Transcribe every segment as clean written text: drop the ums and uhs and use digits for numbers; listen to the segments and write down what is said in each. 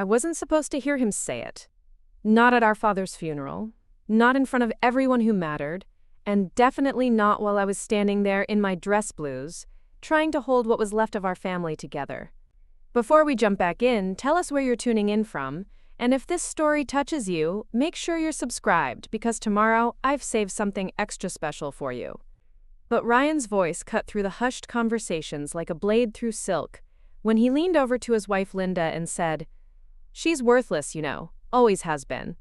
I wasn't supposed to hear him say it. Not at our father's funeral, not in front of everyone who mattered, and definitely not while I was standing there in my dress blues, trying to hold what was left of our family together. Before we jump back in, tell us where you're tuning in from, and if this story touches you, make sure you're subscribed because tomorrow I've saved something extra special for you. But Ryan's voice cut through the hushed conversations like a blade through silk when he leaned over to his wife Linda and said, "She's worthless, you know, always has been."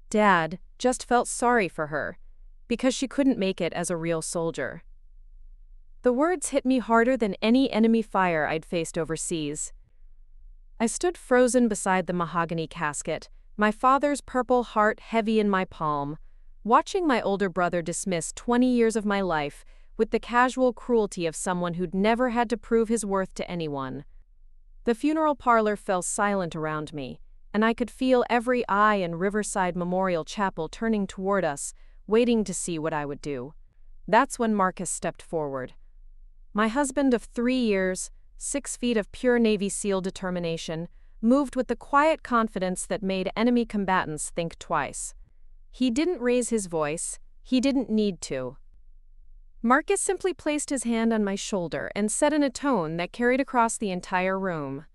Dad just felt sorry for her because she couldn't make it as a real soldier. The words hit me harder than any enemy fire I'd faced overseas. I stood frozen beside the mahogany casket, my father's purple heart heavy in my palm, watching my older brother dismiss 20 years of my life with the casual cruelty of someone who'd never had to prove his worth to anyone. The funeral parlor fell silent around me, and I could feel every eye in Riverside Memorial Chapel turning toward us, waiting to see what I would do. That's when Marcus stepped forward. My husband of 3 years, 6 feet of pure Navy SEAL determination, moved with the quiet confidence that made enemy combatants think twice. He didn't raise his voice. He didn't need to. Marcus simply placed his hand on my shoulder and said in a tone that carried across the entire room,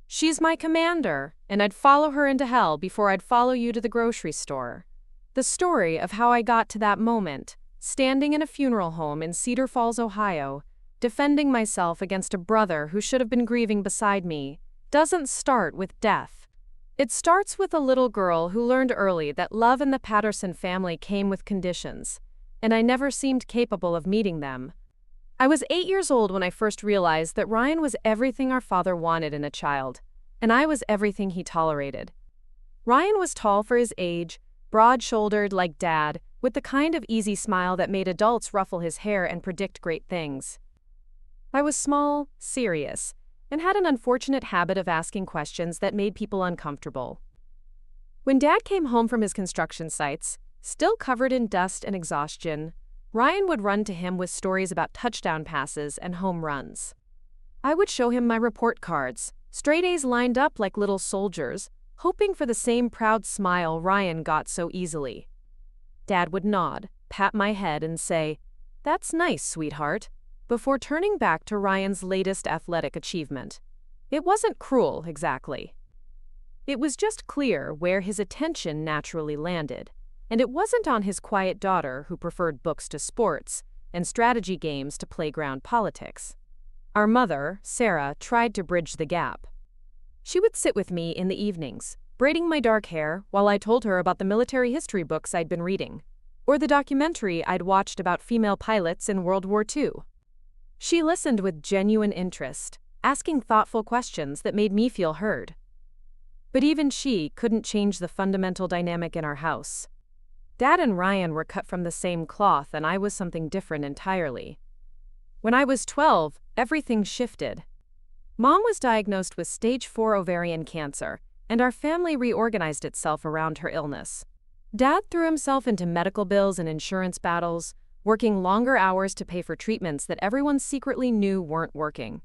"She's my commander, and I'd follow her into hell before I'd follow you to the grocery store." The story of how I got to that moment, standing in a funeral home in Cedar Falls, Ohio, defending myself against a brother who should have been grieving beside me, doesn't start with death. It starts with a little girl who learned early that love in the Patterson family came with conditions, and I never seemed capable of meeting them. I was 8 years old when I first realized that Ryan was everything our father wanted in a child, and I was everything he tolerated. Ryan was tall for his age, broad-shouldered like Dad, with the kind of easy smile that made adults ruffle his hair and predict great things. I was small, serious, and had an unfortunate habit of asking questions that made people uncomfortable. When Dad came home from his construction sites, still covered in dust and exhaustion, Ryan would run to him with stories about touchdown passes and home runs. I would show him my report cards, straight A's lined up like little soldiers, hoping for the same proud smile Ryan got so easily. Dad would nod, pat my head, and say, "That's nice, sweetheart," before turning back to Ryan's latest athletic achievement. It wasn't cruel, exactly. It was just clear where his attention naturally landed, and it wasn't on his quiet daughter who preferred books to sports and strategy games to playground politics. Our mother, Sarah, tried to bridge the gap. She would sit with me in the evenings, braiding my dark hair while I told her about the military history books I'd been reading, or the documentary I'd watched about female pilots in World War II. She listened with genuine interest, asking thoughtful questions that made me feel heard. But even she couldn't change the fundamental dynamic in our house. Dad and Ryan were cut from the same cloth, and I was something different entirely. When I was 12, everything shifted. Mom was diagnosed with stage 4 ovarian cancer, and our family reorganized itself around her illness. Dad threw himself into medical bills and insurance battles, working longer hours to pay for treatments that everyone secretly knew weren't working.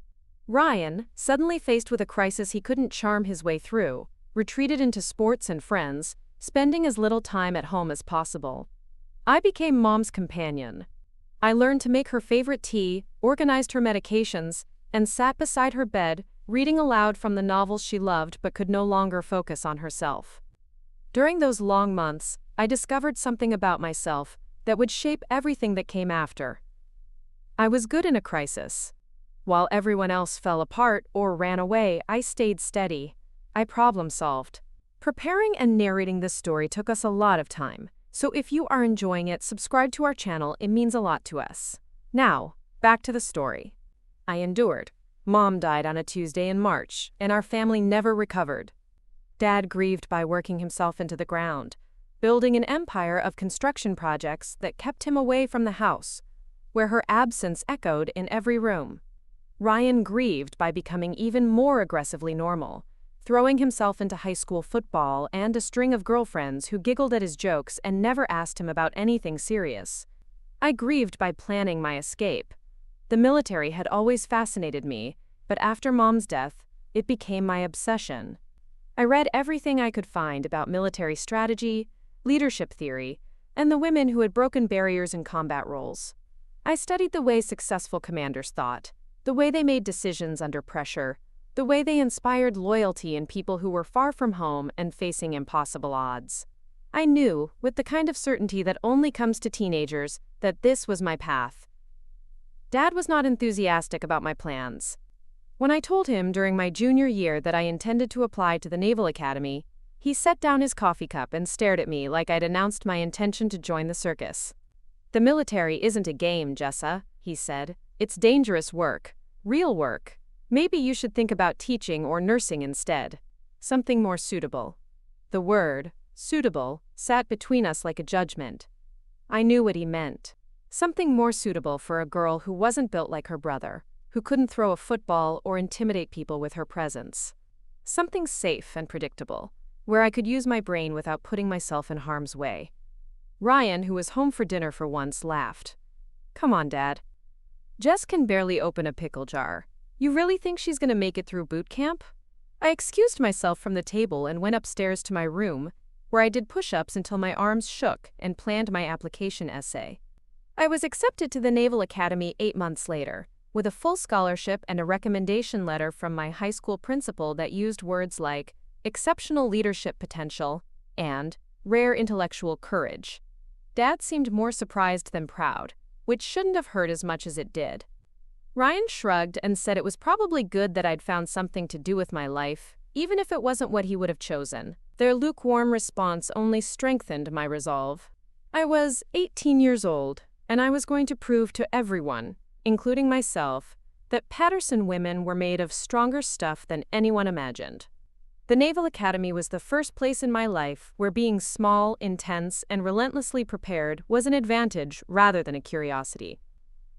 Ryan, suddenly faced with a crisis he couldn't charm his way through, retreated into sports and friends, spending as little time at home as possible. I became Mom's companion. I learned to make her favorite tea, organized her medications, and sat beside her bed, reading aloud from the novels she loved but could no longer focus on herself. During those long months, I discovered something about myself that would shape everything that came after. I was good in a crisis. While everyone else fell apart or ran away, I stayed steady. I problem-solved. Preparing and narrating this story took us a lot of time, so if you are enjoying it, subscribe to our channel. It means a lot to us. Now, back to the story. I endured. Mom died on a Tuesday in March, and our family never recovered. Dad grieved by working himself into the ground, building an empire of construction projects that kept him away from the house, where her absence echoed in every room. Ryan grieved by becoming even more aggressively normal, throwing himself into high school football and a string of girlfriends who giggled at his jokes and never asked him about anything serious. I grieved by planning my escape. The military had always fascinated me, but after Mom's death, it became my obsession. I read everything I could find about military strategy, leadership theory, and the women who had broken barriers in combat roles. I studied the way successful commanders thought, the way they made decisions under pressure, the way they inspired loyalty in people who were far from home and facing impossible odds. I knew, with the kind of certainty that only comes to teenagers, that this was my path. Dad was not enthusiastic about my plans. When I told him during my junior year that I intended to apply to the Naval Academy, he set down his coffee cup and stared at me like I'd announced my intention to join the circus. "The military isn't a game, Jessa," he said. "It's dangerous work. Real work. Maybe you should think about teaching or nursing instead. Something more suitable." The word, suitable, sat between us like a judgment. I knew what he meant. Something more suitable for a girl who wasn't built like her brother, who couldn't throw a football or intimidate people with her presence. Something safe and predictable, where I could use my brain without putting myself in harm's way. Ryan, who was home for dinner for once, laughed. "Come on, Dad. Jess can barely open a pickle jar. You really think she's going to make it through boot camp?" I excused myself from the table and went upstairs to my room, where I did push-ups until my arms shook and planned my application essay. I was accepted to the Naval Academy 8 months later, with a full scholarship and a recommendation letter from my high school principal that used words like exceptional leadership potential and rare intellectual courage. Dad seemed more surprised than proud, which shouldn't have hurt as much as it did. Ryan shrugged and said it was probably good that I'd found something to do with my life, even if it wasn't what he would have chosen. Their lukewarm response only strengthened my resolve. I was 18 years old, and I was going to prove to everyone, including myself, that Patterson women were made of stronger stuff than anyone imagined. The Naval Academy was the first place in my life where being small, intense, and relentlessly prepared was an advantage rather than a curiosity.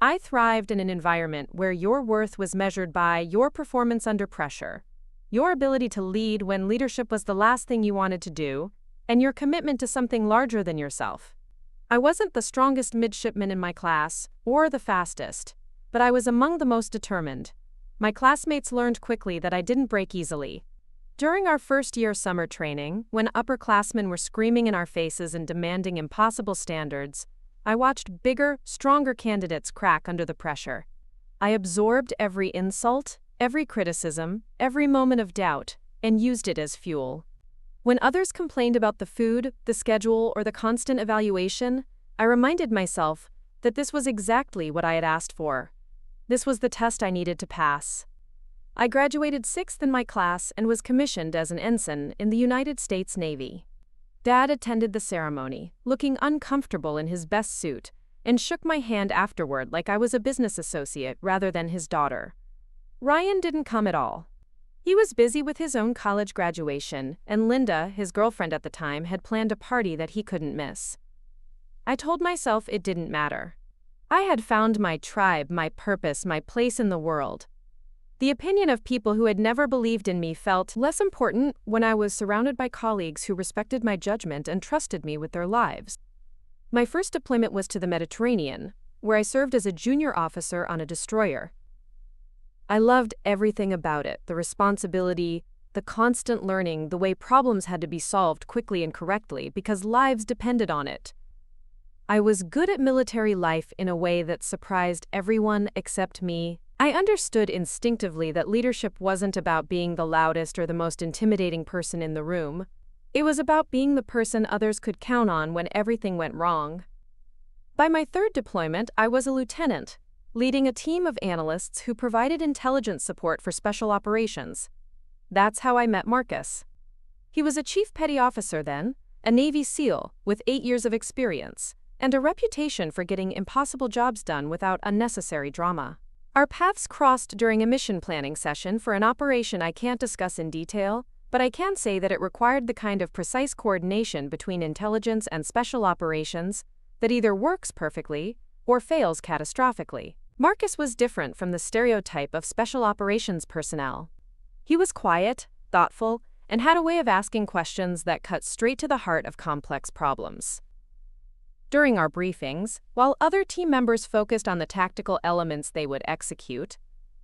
I thrived in an environment where your worth was measured by your performance under pressure, your ability to lead when leadership was the last thing you wanted to do, and your commitment to something larger than yourself. I wasn't the strongest midshipman in my class, or the fastest, but I was among the most determined. My classmates learned quickly that I didn't break easily. During our first-year summer training, when upperclassmen were screaming in our faces and demanding impossible standards, I watched bigger, stronger candidates crack under the pressure. I absorbed every insult, every criticism, every moment of doubt, and used it as fuel. When others complained about the food, the schedule, or the constant evaluation, I reminded myself that this was exactly what I had asked for. This was the test I needed to pass. I graduated 6th in my class and was commissioned as an ensign in the United States Navy. Dad attended the ceremony, looking uncomfortable in his best suit, and shook my hand afterward like I was a business associate rather than his daughter. Ryan didn't come at all. He was busy with his own college graduation, and Linda, his girlfriend at the time, had planned a party that he couldn't miss. I told myself it didn't matter. I had found my tribe, my purpose, my place in the world. The opinion of people who had never believed in me felt less important when I was surrounded by colleagues who respected my judgment and trusted me with their lives. My first deployment was to the Mediterranean, where I served as a junior officer on a destroyer. I loved everything about it, the responsibility, the constant learning, the way problems had to be solved quickly and correctly because lives depended on it. I was good at military life in a way that surprised everyone except me. I understood instinctively that leadership wasn't about being the loudest or the most intimidating person in the room. It was about being the person others could count on when everything went wrong. By my third deployment, I was a lieutenant, leading a team of analysts who provided intelligence support for special operations. That's how I met Marcus. He was a chief petty officer then, a Navy SEAL with 8 years of experience, and a reputation for getting impossible jobs done without unnecessary drama. Our paths crossed during a mission planning session for an operation I can't discuss in detail, but I can say that it required the kind of precise coordination between intelligence and special operations that either works perfectly or fails catastrophically. Marcus was different from the stereotype of special operations personnel. He was quiet, thoughtful, and had a way of asking questions that cut straight to the heart of complex problems. During our briefings, while other team members focused on the tactical elements they would execute,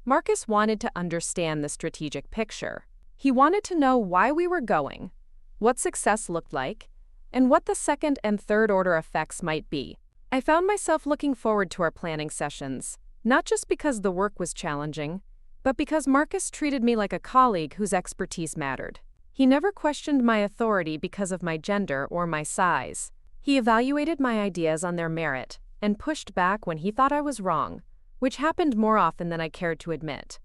Marcus wanted to understand the strategic picture. He wanted to know why we were going, what success looked like, and what the second and third order effects might be. I found myself looking forward to our planning sessions, not just because the work was challenging, but because Marcus treated me like a colleague whose expertise mattered. He never questioned my authority because of my gender or my size. He evaluated my ideas on their merit and pushed back when he thought I was wrong, which happened more often than I cared to admit.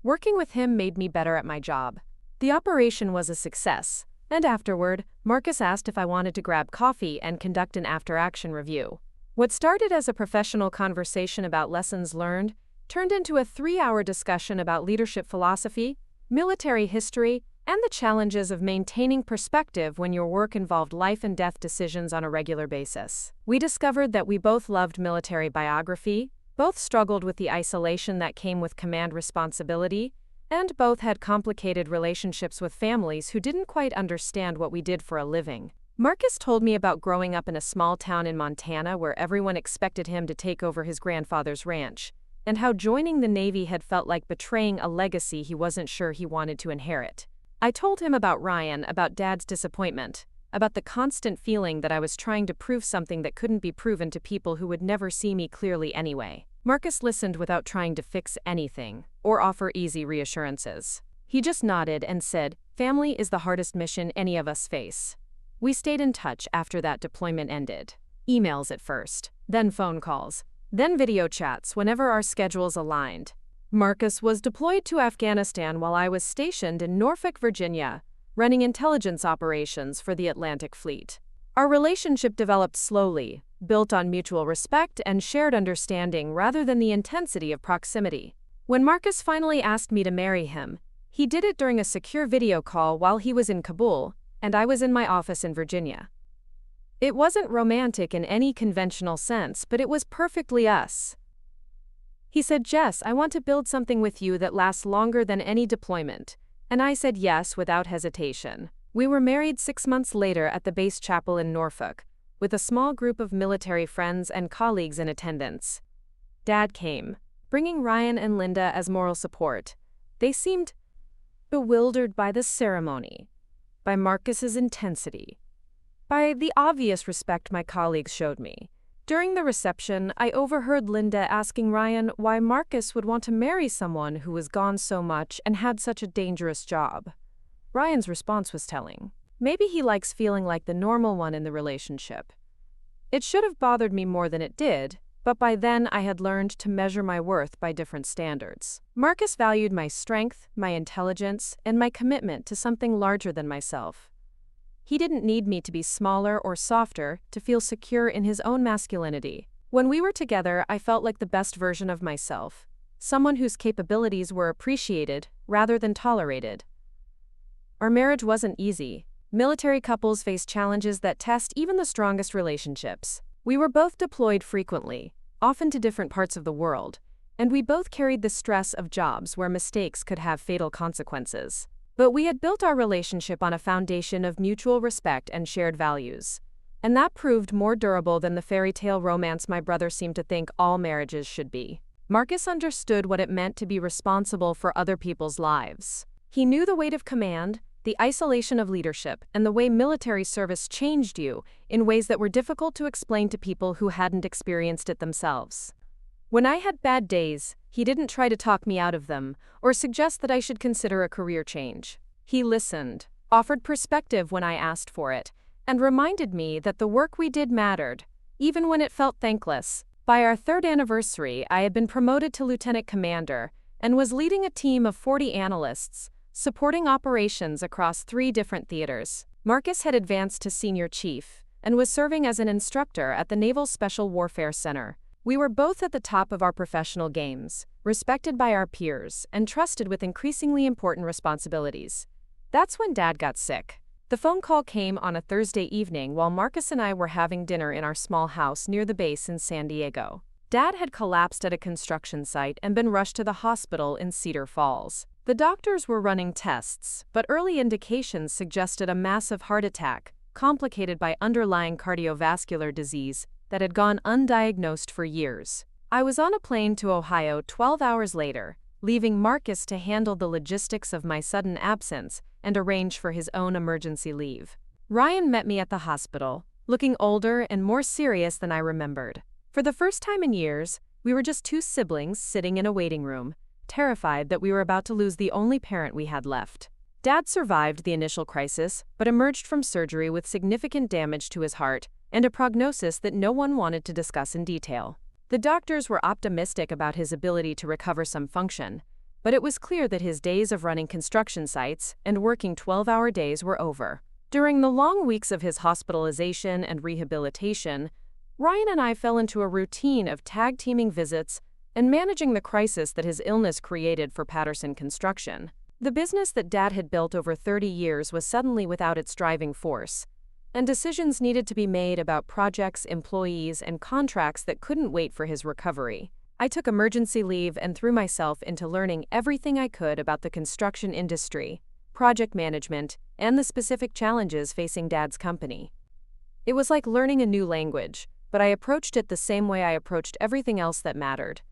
Working with him made me better at my job. The operation was a success, and afterward, Marcus asked if I wanted to grab coffee and conduct an after-action review. What started as a professional conversation about lessons learned turned into a 3-hour discussion about leadership philosophy, military history, and the challenges of maintaining perspective when your work involved life and death decisions on a regular basis. We discovered that we both loved military biography, both struggled with the isolation that came with command responsibility, and both had complicated relationships with families who didn't quite understand what we did for a living. Marcus told me about growing up in a small town in Montana where everyone expected him to take over his grandfather's ranch, and how joining the Navy had felt like betraying a legacy he wasn't sure he wanted to inherit. I told him about Ryan, about Dad's disappointment, about the constant feeling that I was trying to prove something that couldn't be proven to people who would never see me clearly anyway. Marcus listened without trying to fix anything or offer easy reassurances. He just nodded and said, "Family is the hardest mission any of us face." We stayed in touch after that deployment ended. Emails at first, then phone calls, then video chats whenever our schedules aligned. Marcus was deployed to Afghanistan while I was stationed in Norfolk, Virginia, running intelligence operations for the Atlantic Fleet. Our relationship developed slowly, built on mutual respect and shared understanding rather than the intensity of proximity. When Marcus finally asked me to marry him, he did it during a secure video call while he was in Kabul, and I was in my office in Virginia. It wasn't romantic in any conventional sense, but it was perfectly us. He said, "Jess, I want to build something with you that lasts longer than any deployment." And I said yes without hesitation. We were married 6 months later at the base chapel in Norfolk, with a small group of military friends and colleagues in attendance. Dad came, bringing Ryan and Linda as moral support. They seemed bewildered by the ceremony, by Marcus's intensity, by the obvious respect my colleagues showed me. During the reception, I overheard Linda asking Ryan why Marcus would want to marry someone who was gone so much and had such a dangerous job. Ryan's response was telling. Maybe he likes feeling like the normal one in the relationship. It should have bothered me more than it did, but by then I had learned to measure my worth by different standards. Marcus valued my strength, my intelligence, and my commitment to something larger than myself. He didn't need me to be smaller or softer to feel secure in his own masculinity. When we were together, I felt like the best version of myself, someone whose capabilities were appreciated rather than tolerated. Our marriage wasn't easy. Military couples face challenges that test even the strongest relationships. We were both deployed frequently, often to different parts of the world, and we both carried the stress of jobs where mistakes could have fatal consequences. But we had built our relationship on a foundation of mutual respect and shared values. And that proved more durable than the fairy tale romance my brother seemed to think all marriages should be. Marcus understood what it meant to be responsible for other people's lives. He knew the weight of command, the isolation of leadership, and the way military service changed you in ways that were difficult to explain to people who hadn't experienced it themselves. When I had bad days, he didn't try to talk me out of them or suggest that I should consider a career change. He listened, offered perspective when I asked for it, and reminded me that the work we did mattered, even when it felt thankless. By our 3rd anniversary, I had been promoted to lieutenant commander and was leading a team of 40 analysts, supporting operations across 3 different theaters. Marcus had advanced to senior chief and was serving as an instructor at the Naval Special Warfare Center. We were both at the top of our professional games, respected by our peers, and trusted with increasingly important responsibilities. That's when Dad got sick. The phone call came on a Thursday evening while Marcus and I were having dinner in our small house near the base in San Diego. Dad had collapsed at a construction site and been rushed to the hospital in Cedar Falls. The doctors were running tests, but early indications suggested a massive heart attack, complicated by underlying cardiovascular disease that had gone undiagnosed for years. I was on a plane to Ohio 12 hours later, leaving Marcus to handle the logistics of my sudden absence and arrange for his own emergency leave. Ryan met me at the hospital, looking older and more serious than I remembered. For the first time in years, we were just two siblings sitting in a waiting room, terrified that we were about to lose the only parent we had left. Dad survived the initial crisis, but emerged from surgery with significant damage to his heart and a prognosis that no one wanted to discuss in detail. The doctors were optimistic about his ability to recover some function, but it was clear that his days of running construction sites and working 12-hour days were over. During the long weeks of his hospitalization and rehabilitation, Ryan and I fell into a routine of tag-teaming visits and managing the crisis that his illness created for Patterson Construction. The business that Dad had built over 30 years was suddenly without its driving force, and decisions needed to be made about projects, employees, and contracts that couldn't wait for his recovery. I took emergency leave and threw myself into learning everything I could about the construction industry, project management, and the specific challenges facing Dad's company. It was like learning a new language, but I approached it the same way I approached everything else that mattered.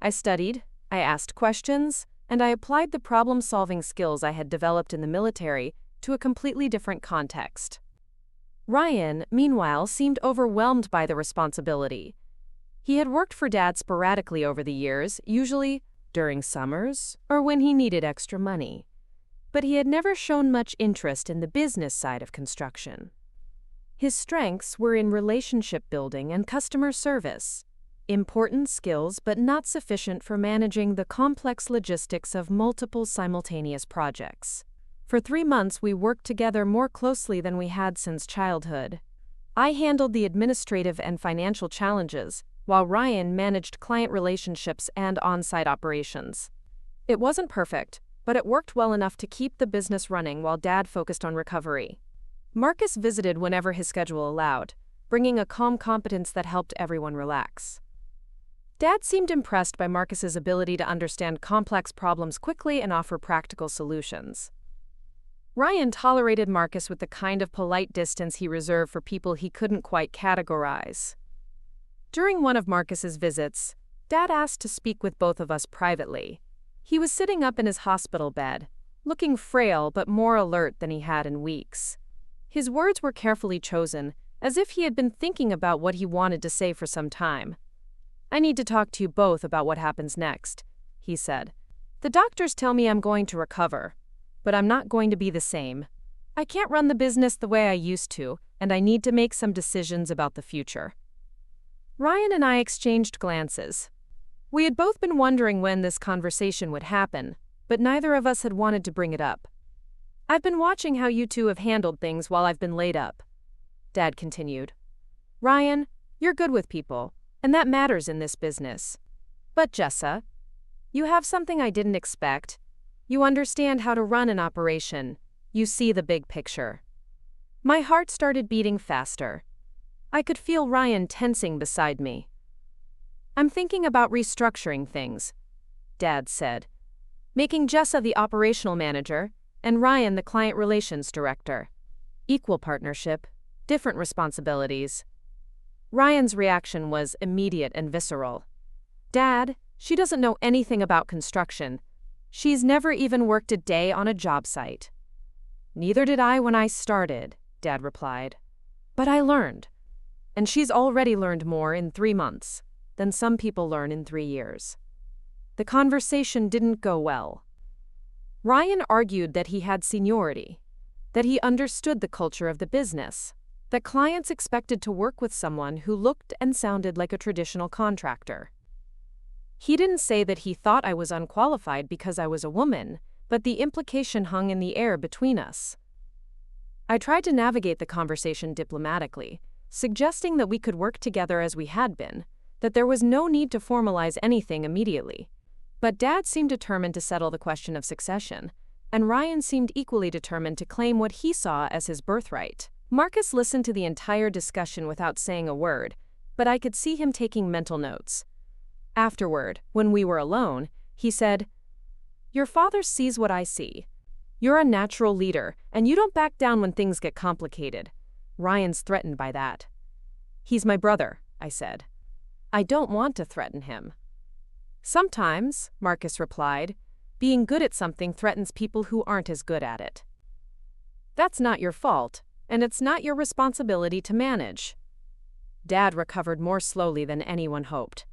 I studied, I asked questions, and I applied the problem-solving skills I had developed in the military to a completely different context. Ryan, meanwhile, seemed overwhelmed by the responsibility. He had worked for Dad sporadically over the years, usually during summers or when he needed extra money. But he had never shown much interest in the business side of construction. His strengths were in relationship building and customer service. Important skills, but not sufficient for managing the complex logistics of multiple simultaneous projects. For 3 months, we worked together more closely than we had since childhood. I handled the administrative and financial challenges, while Ryan managed client relationships and on-site operations. It wasn't perfect, but it worked well enough to keep the business running while Dad focused on recovery. Marcus visited whenever his schedule allowed, bringing a calm competence that helped everyone relax. Dad seemed impressed by Marcus's ability to understand complex problems quickly and offer practical solutions. Ryan tolerated Marcus with the kind of polite distance he reserved for people he couldn't quite categorize. During one of Marcus's visits, Dad asked to speak with both of us privately. He was sitting up in his hospital bed, looking frail but more alert than he had in weeks. His words were carefully chosen, as if he had been thinking about what he wanted to say for some time. "I need to talk to you both about what happens next," he said. "The doctors tell me I'm going to recover, but I'm not going to be the same. I can't run the business the way I used to, and I need to make some decisions about the future." Ryan and I exchanged glances. We had both been wondering when this conversation would happen, but neither of us had wanted to bring it up. "I've been watching how you two have handled things while I've been laid up," Dad continued. "Ryan, you're good with people, and that matters in this business. But Jessa, you have something I didn't expect. You understand how to run an operation. You see the big picture." My heart started beating faster. I could feel Ryan tensing beside me. "I'm thinking about restructuring things," Dad said, "making Jessa the operational manager and Ryan the client relations director. Equal partnership, different responsibilities." Ryan's reaction was immediate and visceral. "Dad, she doesn't know anything about construction. She's never even worked a day on a job site." "Neither did I when I started," Dad replied. "But I learned. And she's already learned more in 3 months than some people learn in 3 years." The conversation didn't go well. Ryan argued that he had seniority, that he understood the culture of the business, that clients expected to work with someone who looked and sounded like a traditional contractor. He didn't say that he thought I was unqualified because I was a woman, but the implication hung in the air between us. I tried to navigate the conversation diplomatically, suggesting that we could work together as we had been, that there was no need to formalize anything immediately. But Dad seemed determined to settle the question of succession, and Ryan seemed equally determined to claim what he saw as his birthright. Marcus listened to the entire discussion without saying a word, but I could see him taking mental notes. Afterward, when we were alone, he said, "Your father sees what I see. You're a natural leader, and you don't back down when things get complicated. Ryan's threatened by that." "He's my brother," I said. "I don't want to threaten him." Sometimes, Marcus replied, being good at something threatens people who aren't as good at it. That's not your fault, and it's not your responsibility to manage. Dad recovered more slowly than anyone hoped.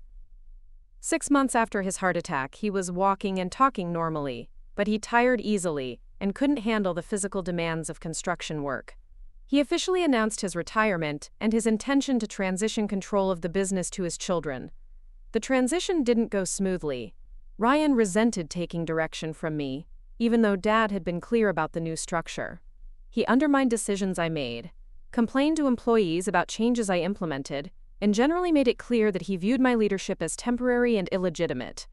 6 months after his heart attack, he was walking and talking normally, but he tired easily and couldn't handle the physical demands of construction work. He officially announced his retirement and his intention to transition control of the business to his children. The transition didn't go smoothly. Ryan resented taking direction from me, even though Dad had been clear about the new structure. He undermined decisions I made, complained to employees about changes I implemented, and generally made it clear that he viewed my leadership as temporary and illegitimate.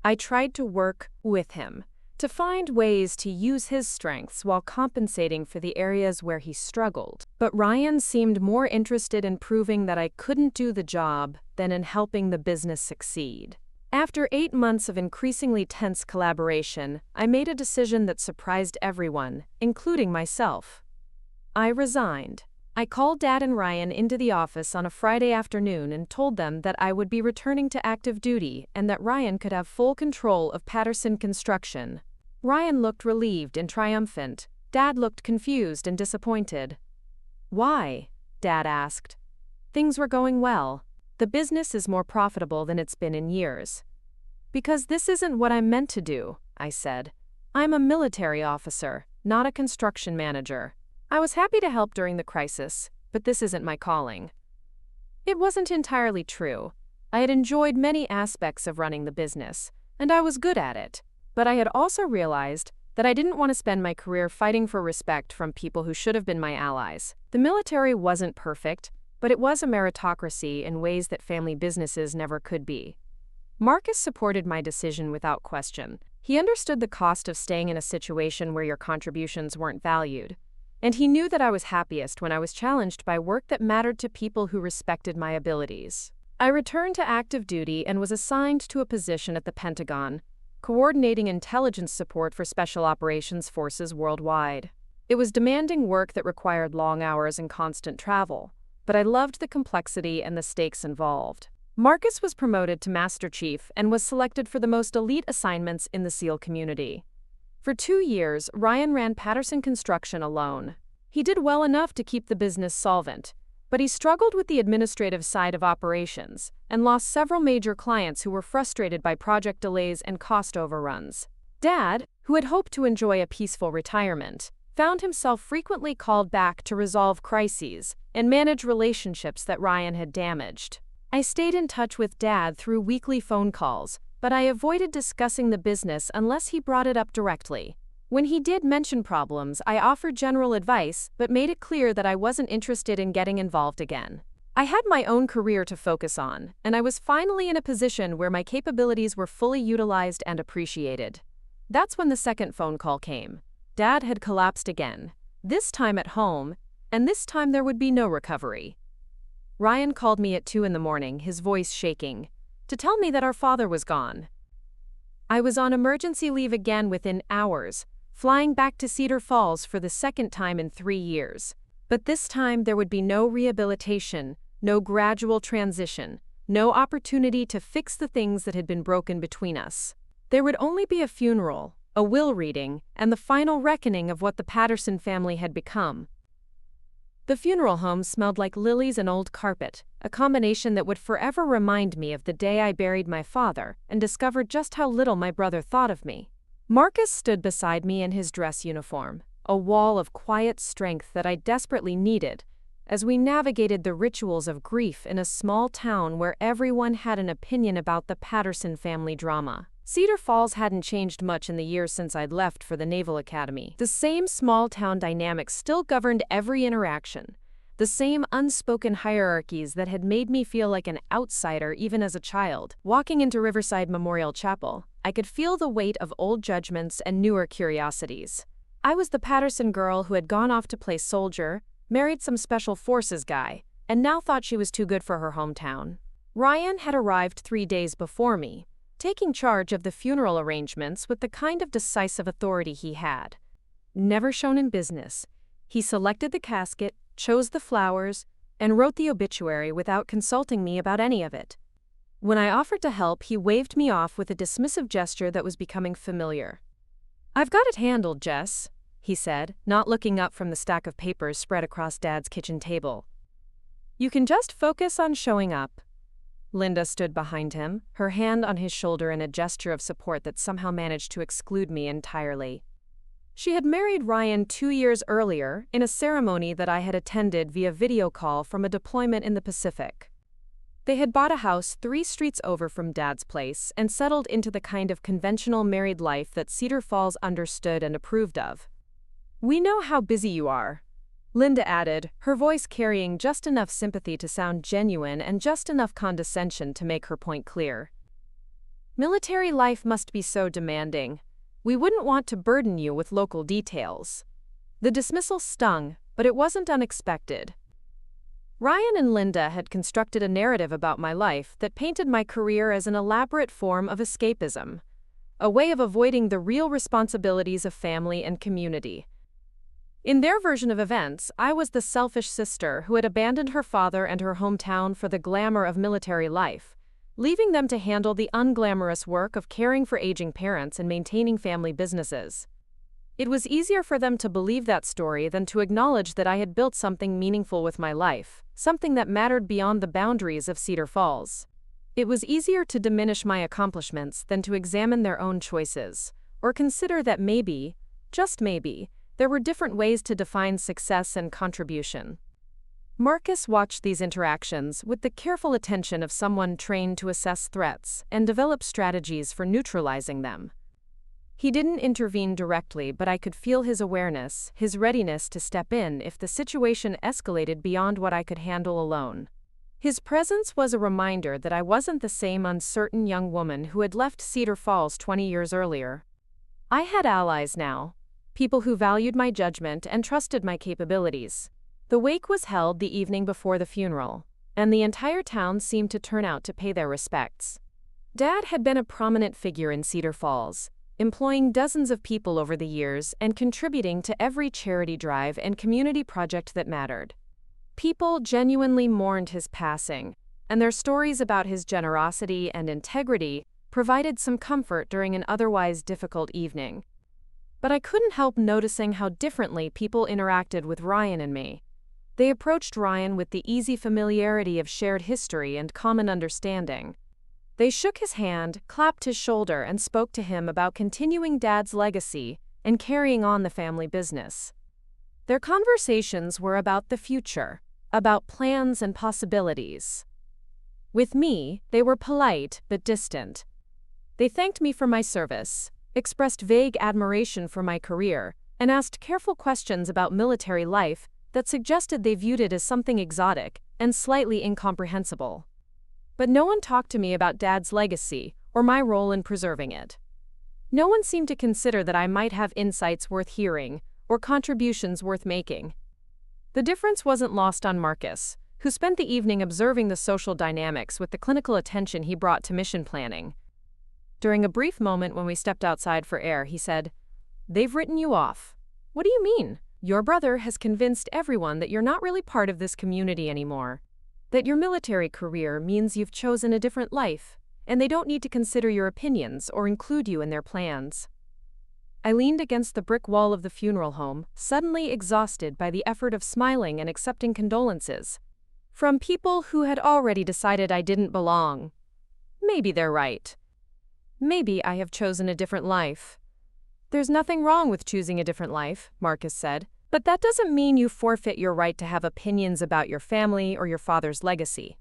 I tried to work with him, to find ways to use his strengths while compensating for the areas where he struggled. But Ryan seemed more interested in proving that I couldn't do the job than in helping the business succeed. After 8 months of increasingly tense collaboration, I made a decision that surprised everyone, including myself. I resigned. I called Dad and Ryan into the office on a Friday afternoon and told them that I would be returning to active duty and that Ryan could have full control of Patterson Construction. Ryan looked relieved and triumphant. Dad looked confused and disappointed. "Why?" Dad asked. "Things were going well. The business is more profitable than it's been in years." "Because this isn't what I'm meant to do," I said. "I'm a military officer, not a construction manager. I was happy to help during the crisis, but this isn't my calling." It wasn't entirely true. I had enjoyed many aspects of running the business, and I was good at it. But I had also realized that I didn't want to spend my career fighting for respect from people who should have been my allies. The military wasn't perfect, but it was a meritocracy in ways that family businesses never could be. Marcus supported my decision without question. He understood the cost of staying in a situation where your contributions weren't valued. And he knew that I was happiest when I was challenged by work that mattered to people who respected my abilities. I returned to active duty and was assigned to a position at the Pentagon, coordinating intelligence support for special operations forces worldwide. It was demanding work that required long hours and constant travel, but I loved the complexity and the stakes involved. Marcus was promoted to Master Chief and was selected for the most elite assignments in the SEAL community. For 2 years, Ryan ran Patterson Construction alone. He did well enough to keep the business solvent, but he struggled with the administrative side of operations and lost several major clients who were frustrated by project delays and cost overruns. Dad, who had hoped to enjoy a peaceful retirement, found himself frequently called back to resolve crises and manage relationships that Ryan had damaged. I stayed in touch with Dad through weekly phone calls, but I avoided discussing the business unless he brought it up directly. When he did mention problems, I offered general advice, but made it clear that I wasn't interested in getting involved again. I had my own career to focus on, and I was finally in a position where my capabilities were fully utilized and appreciated. That's when the second phone call came. Dad had collapsed again, this time at home, and this time there would be no recovery. Ryan called me at 2 a.m, his voice shaking, to tell me that our father was gone. I was on emergency leave again within hours, flying back to Cedar Falls for the second time in 3 years. But this time there would be no rehabilitation, no gradual transition, no opportunity to fix the things that had been broken between us. There would only be a funeral, a will reading, and the final reckoning of what the Patterson family had become. The funeral home smelled like lilies and old carpet, a combination that would forever remind me of the day I buried my father and discovered just how little my brother thought of me. Marcus stood beside me in his dress uniform, a wall of quiet strength that I desperately needed, as we navigated the rituals of grief in a small town where everyone had an opinion about the Patterson family drama. Cedar Falls hadn't changed much in the years since I'd left for the Naval Academy. The same small-town dynamics still governed every interaction, the same unspoken hierarchies that had made me feel like an outsider even as a child. Walking into Riverside Memorial Chapel, I could feel the weight of old judgments and newer curiosities. I was the Patterson girl who had gone off to play soldier, married some special forces guy, and now thought she was too good for her hometown. Ryan had arrived 3 days before me, taking charge of the funeral arrangements with the kind of decisive authority he had. Never shown in business, he selected the casket, chose the flowers, and wrote the obituary without consulting me about any of it. When I offered to help, he waved me off with a dismissive gesture that was becoming familiar. "I've got it handled, Jess," he said, not looking up from the stack of papers spread across Dad's kitchen table. "You can just focus on showing up." Linda stood behind him, her hand on his shoulder in a gesture of support that somehow managed to exclude me entirely. She had married Ryan 2 years earlier in a ceremony that I had attended via video call from a deployment in the Pacific. They had bought a house 3 streets over from Dad's place and settled into the kind of conventional married life that Cedar Falls understood and approved of. "We know how busy you are," Linda added, her voice carrying just enough sympathy to sound genuine and just enough condescension to make her point clear. "Military life must be so demanding. We wouldn't want to burden you with local details." The dismissal stung, but it wasn't unexpected. Ryan and Linda had constructed a narrative about my life that painted my career as an elaborate form of escapism, a way of avoiding the real responsibilities of family and community. In their version of events, I was the selfish sister who had abandoned her father and her hometown for the glamour of military life, leaving them to handle the unglamorous work of caring for aging parents and maintaining family businesses. It was easier for them to believe that story than to acknowledge that I had built something meaningful with my life, something that mattered beyond the boundaries of Cedar Falls. It was easier to diminish my accomplishments than to examine their own choices, or consider that maybe, just maybe, there were different ways to define success and contribution. Marcus watched these interactions with the careful attention of someone trained to assess threats and develop strategies for neutralizing them. He didn't intervene directly, but I could feel his awareness, his readiness to step in if the situation escalated beyond what I could handle alone. His presence was a reminder that I wasn't the same uncertain young woman who had left Cedar Falls 20 years earlier. I had allies now, people who valued my judgment and trusted my capabilities. The wake was held the evening before the funeral, and the entire town seemed to turn out to pay their respects. Dad had been a prominent figure in Cedar Falls, employing dozens of people over the years and contributing to every charity drive and community project that mattered. People genuinely mourned his passing, and their stories about his generosity and integrity provided some comfort during an otherwise difficult evening. But I couldn't help noticing how differently people interacted with Ryan and me. They approached Ryan with the easy familiarity of shared history and common understanding. They shook his hand, clapped his shoulder, and spoke to him about continuing Dad's legacy and carrying on the family business. Their conversations were about the future, about plans and possibilities. With me, they were polite but distant. They thanked me for my service, expressed vague admiration for my career, and asked careful questions about military life that suggested they viewed it as something exotic and slightly incomprehensible. But no one talked to me about Dad's legacy or my role in preserving it. No one seemed to consider that I might have insights worth hearing or contributions worth making. The difference wasn't lost on Marcus, who spent the evening observing the social dynamics with the clinical attention he brought to mission planning. During a brief moment when we stepped outside for air, he said, "They've written you off." "What do you mean?" "Your brother has convinced everyone that you're not really part of this community anymore. That your military career means you've chosen a different life, and they don't need to consider your opinions or include you in their plans." I leaned against the brick wall of the funeral home, suddenly exhausted by the effort of smiling and accepting condolences from people who had already decided I didn't belong. Maybe they're right. Maybe I have chosen a different life. "There's nothing wrong with choosing a different life," Marcus said, "but that doesn't mean you forfeit your right to have opinions about your family or your father's legacy.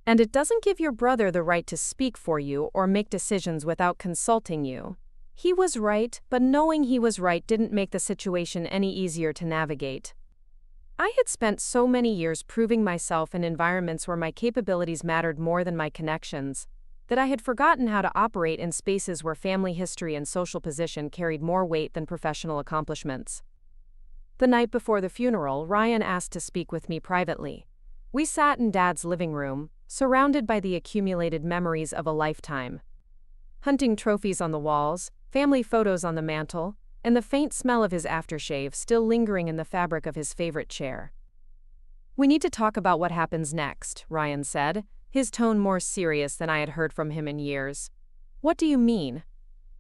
And it doesn't give your brother the right to speak for you or make decisions without consulting you. He was right, but knowing he was right didn't make the situation any easier to navigate. I had spent so many years proving myself in environments where my capabilities mattered more than my connections, that I had forgotten how to operate in spaces where family history and social position carried more weight than professional accomplishments. The night before the funeral, Ryan asked to speak with me privately. We sat in Dad's living room, surrounded by the accumulated memories of a lifetime. Hunting trophies on the walls, family photos on the mantel, and the faint smell of his aftershave still lingering in the fabric of his favorite chair. "We need to talk about what happens next," Ryan said, his tone more serious than I had heard from him in years. "What do you mean?"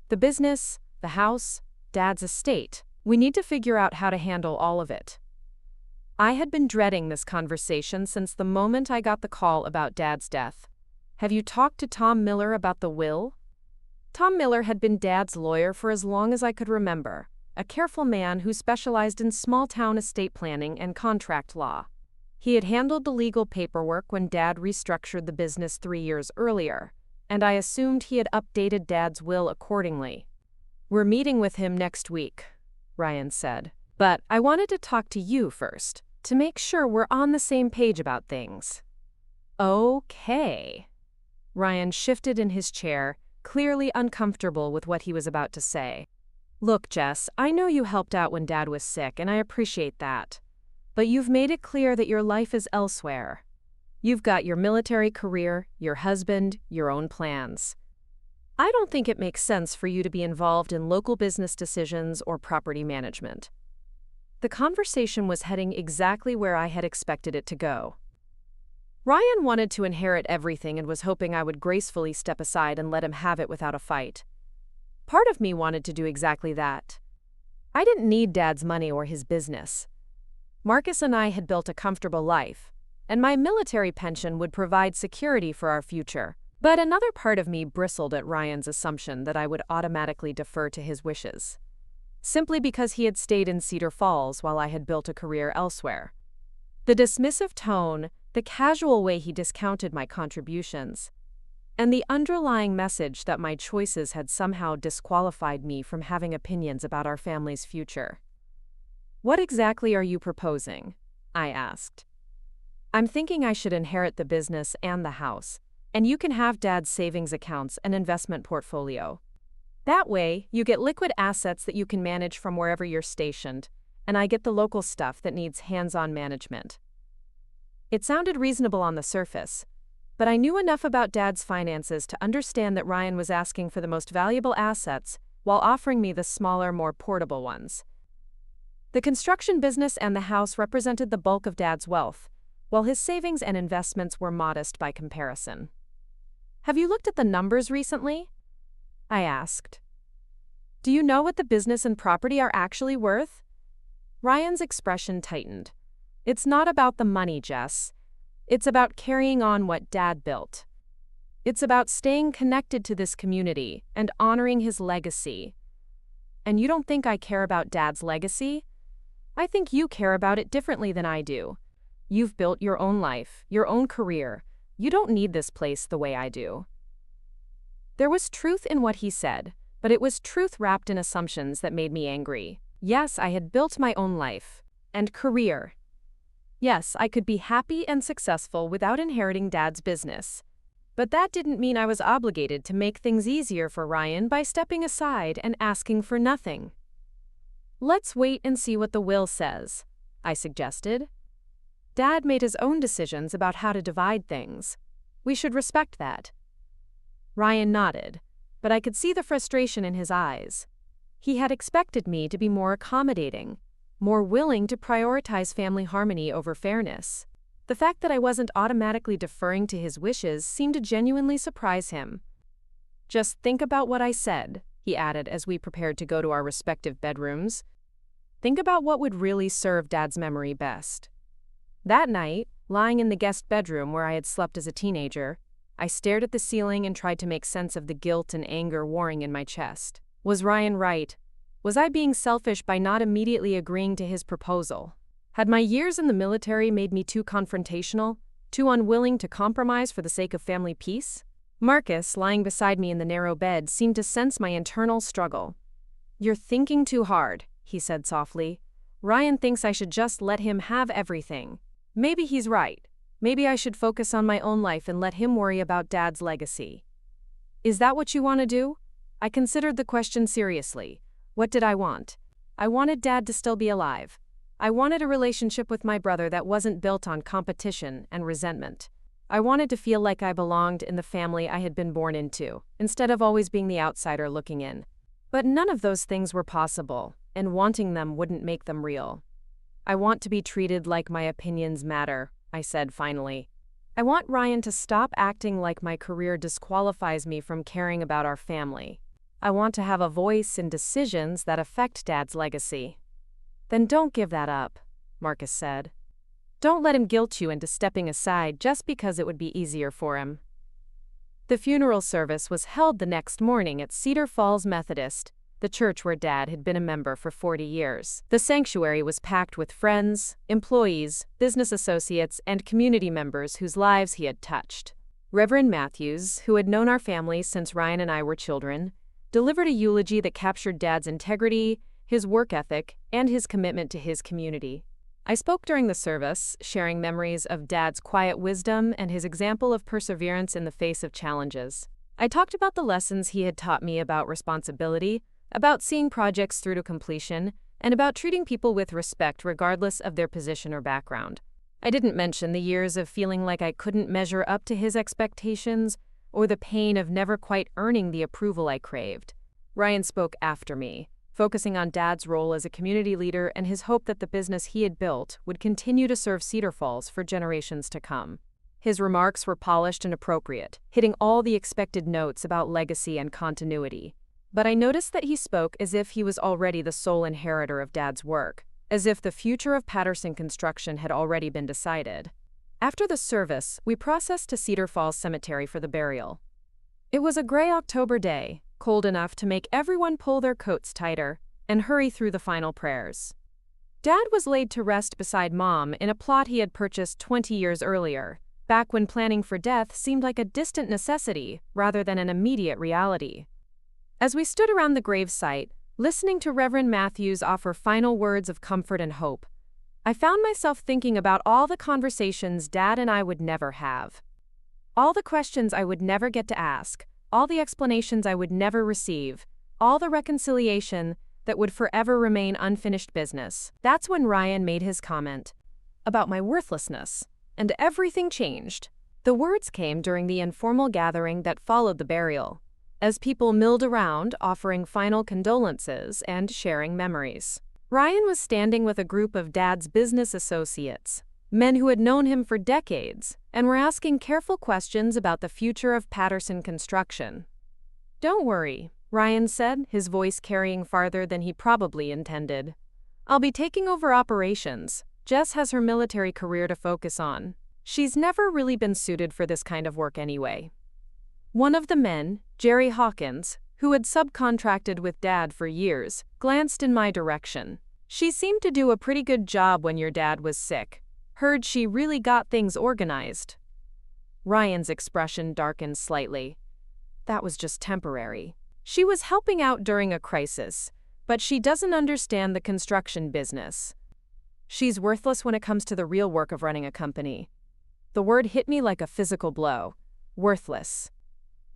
"The business, the house, Dad's estate. We need to figure out how to handle all of it." I had been dreading this conversation since the moment I got the call about Dad's death. "Have you talked to Tom Miller about the will?" Tom Miller had been Dad's lawyer for as long as I could remember, a careful man who specialized in small-town estate planning and contract law. He had handled the legal paperwork when Dad restructured the business 3 years earlier, and I assumed he had updated Dad's will accordingly. "We're meeting with him next week," Ryan said. "But I wanted to talk to you first, to make sure we're on the same page about things." "Okay." Ryan shifted in his chair, clearly uncomfortable with what he was about to say. "Look, Jess, I know you helped out when Dad was sick, and I appreciate that. But you've made it clear that your life is elsewhere. You've got your military career, your husband, your own plans. I don't think it makes sense for you to be involved in local business decisions or property management." The conversation was heading exactly where I had expected it to go. Ryan wanted to inherit everything and was hoping I would gracefully step aside and let him have it without a fight. Part of me wanted to do exactly that. I didn't need Dad's money or his business. Marcus and I had built a comfortable life, and my military pension would provide security for our future. But another part of me bristled at Ryan's assumption that I would automatically defer to his wishes, simply because he had stayed in Cedar Falls while I had built a career elsewhere. The dismissive tone, the casual way he discounted my contributions, and the underlying message that my choices had somehow disqualified me from having opinions about our family's future. "What exactly are you proposing?" I asked. "I'm thinking I should inherit the business and the house, and you can have Dad's savings accounts and investment portfolio. That way, you get liquid assets that you can manage from wherever you're stationed, and I get the local stuff that needs hands-on management." It sounded reasonable on the surface, but I knew enough about Dad's finances to understand that Ryan was asking for the most valuable assets while offering me the smaller, more portable ones. The construction business and the house represented the bulk of Dad's wealth, while his savings and investments were modest by comparison. "Have you looked at the numbers recently?" I asked. "Do you know what the business and property are actually worth?" Ryan's expression tightened. "It's not about the money, Jess. It's about carrying on what Dad built. It's about staying connected to this community and honoring his legacy. And you don't think I care about Dad's legacy? I think you care about it differently than I do. You've built your own life, your own career. You don't need this place the way I do." There was truth in what he said, but it was truth wrapped in assumptions that made me angry. Yes, I had built my own life and career. Yes, I could be happy and successful without inheriting Dad's business. But that didn't mean I was obligated to make things easier for Ryan by stepping aside and asking for nothing. "Let's wait and see what the will says," I suggested. "Dad made his own decisions about how to divide things. We should respect that." Ryan nodded, but I could see the frustration in his eyes. He had expected me to be more accommodating, more willing to prioritize family harmony over fairness. The fact that I wasn't automatically deferring to his wishes seemed to genuinely surprise him. "Just think about what I said," he added as we prepared to go to our respective bedrooms. "Think about what would really serve Dad's memory best." That night, lying in the guest bedroom where I had slept as a teenager, I stared at the ceiling and tried to make sense of the guilt and anger warring in my chest. Was Ryan right? Was I being selfish by not immediately agreeing to his proposal? Had my years in the military made me too confrontational, too unwilling to compromise for the sake of family peace? Marcus, lying beside me in the narrow bed, seemed to sense my internal struggle. "You're thinking too hard," he said softly. "Ryan thinks I should just let him have everything. Maybe he's right. Maybe I should focus on my own life and let him worry about Dad's legacy." "Is that what you want to do?" I considered the question seriously. What did I want? I wanted Dad to still be alive. I wanted a relationship with my brother that wasn't built on competition and resentment. I wanted to feel like I belonged in the family I had been born into, instead of always being the outsider looking in. But none of those things were possible, and wanting them wouldn't make them real. "I want to be treated like my opinions matter," I said finally. I want Ryan to stop acting like my career disqualifies me from caring about our family. I want to have a voice in decisions that affect Dad's legacy." "Then don't give that up," Marcus said. "Don't let him guilt you into stepping aside just because it would be easier for him." The funeral service was held the next morning at Cedar Falls Methodist, the church where Dad had been a member for 40 years. The sanctuary was packed with friends, employees, business associates, and community members whose lives he had touched. Reverend Matthews, who had known our family since Ryan and I were children, delivered a eulogy that captured Dad's integrity, his work ethic, and his commitment to his community. I spoke during the service, sharing memories of Dad's quiet wisdom and his example of perseverance in the face of challenges. I talked about the lessons he had taught me about responsibility, about seeing projects through to completion, and about treating people with respect regardless of their position or background. I didn't mention the years of feeling like I couldn't measure up to his expectations, or the pain of never quite earning the approval I craved. Ryan spoke after me, focusing on Dad's role as a community leader and his hope that the business he had built would continue to serve Cedar Falls for generations to come. His remarks were polished and appropriate, hitting all the expected notes about legacy and continuity. But I noticed that he spoke as if he was already the sole inheritor of Dad's work, as if the future of Patterson Construction had already been decided. After the service, we processed to Cedar Falls Cemetery for the burial. It was a gray October day, cold enough to make everyone pull their coats tighter and hurry through the final prayers. Dad was laid to rest beside Mom in a plot he had purchased 20 years earlier, back when planning for death seemed like a distant necessity rather than an immediate reality. As we stood around the gravesite, listening to Reverend Matthews offer final words of comfort and hope, I found myself thinking about all the conversations Dad and I would never have. All the questions I would never get to ask, all the explanations I would never receive, all the reconciliation that would forever remain unfinished business. That's when Ryan made his comment about my worthlessness, and everything changed. The words came during the informal gathering that followed the burial, as people milled around offering final condolences and sharing memories. Ryan was standing with a group of Dad's business associates, men who had known him for decades and were asking careful questions about the future of Patterson Construction. "Don't worry," Ryan said, his voice carrying farther than he probably intended. "I'll be taking over operations. Jess has her military career to focus on. She's never really been suited for this kind of work anyway." One of the men, Jerry Hawkins, who had subcontracted with Dad for years, glanced in my direction. "She seemed to do a pretty good job when your dad was sick. Heard she really got things organized." Ryan's expression darkened slightly. "That was just temporary. She was helping out during a crisis, but she doesn't understand the construction business. She's worthless when it comes to the real work of running a company." The word hit me like a physical blow. Worthless.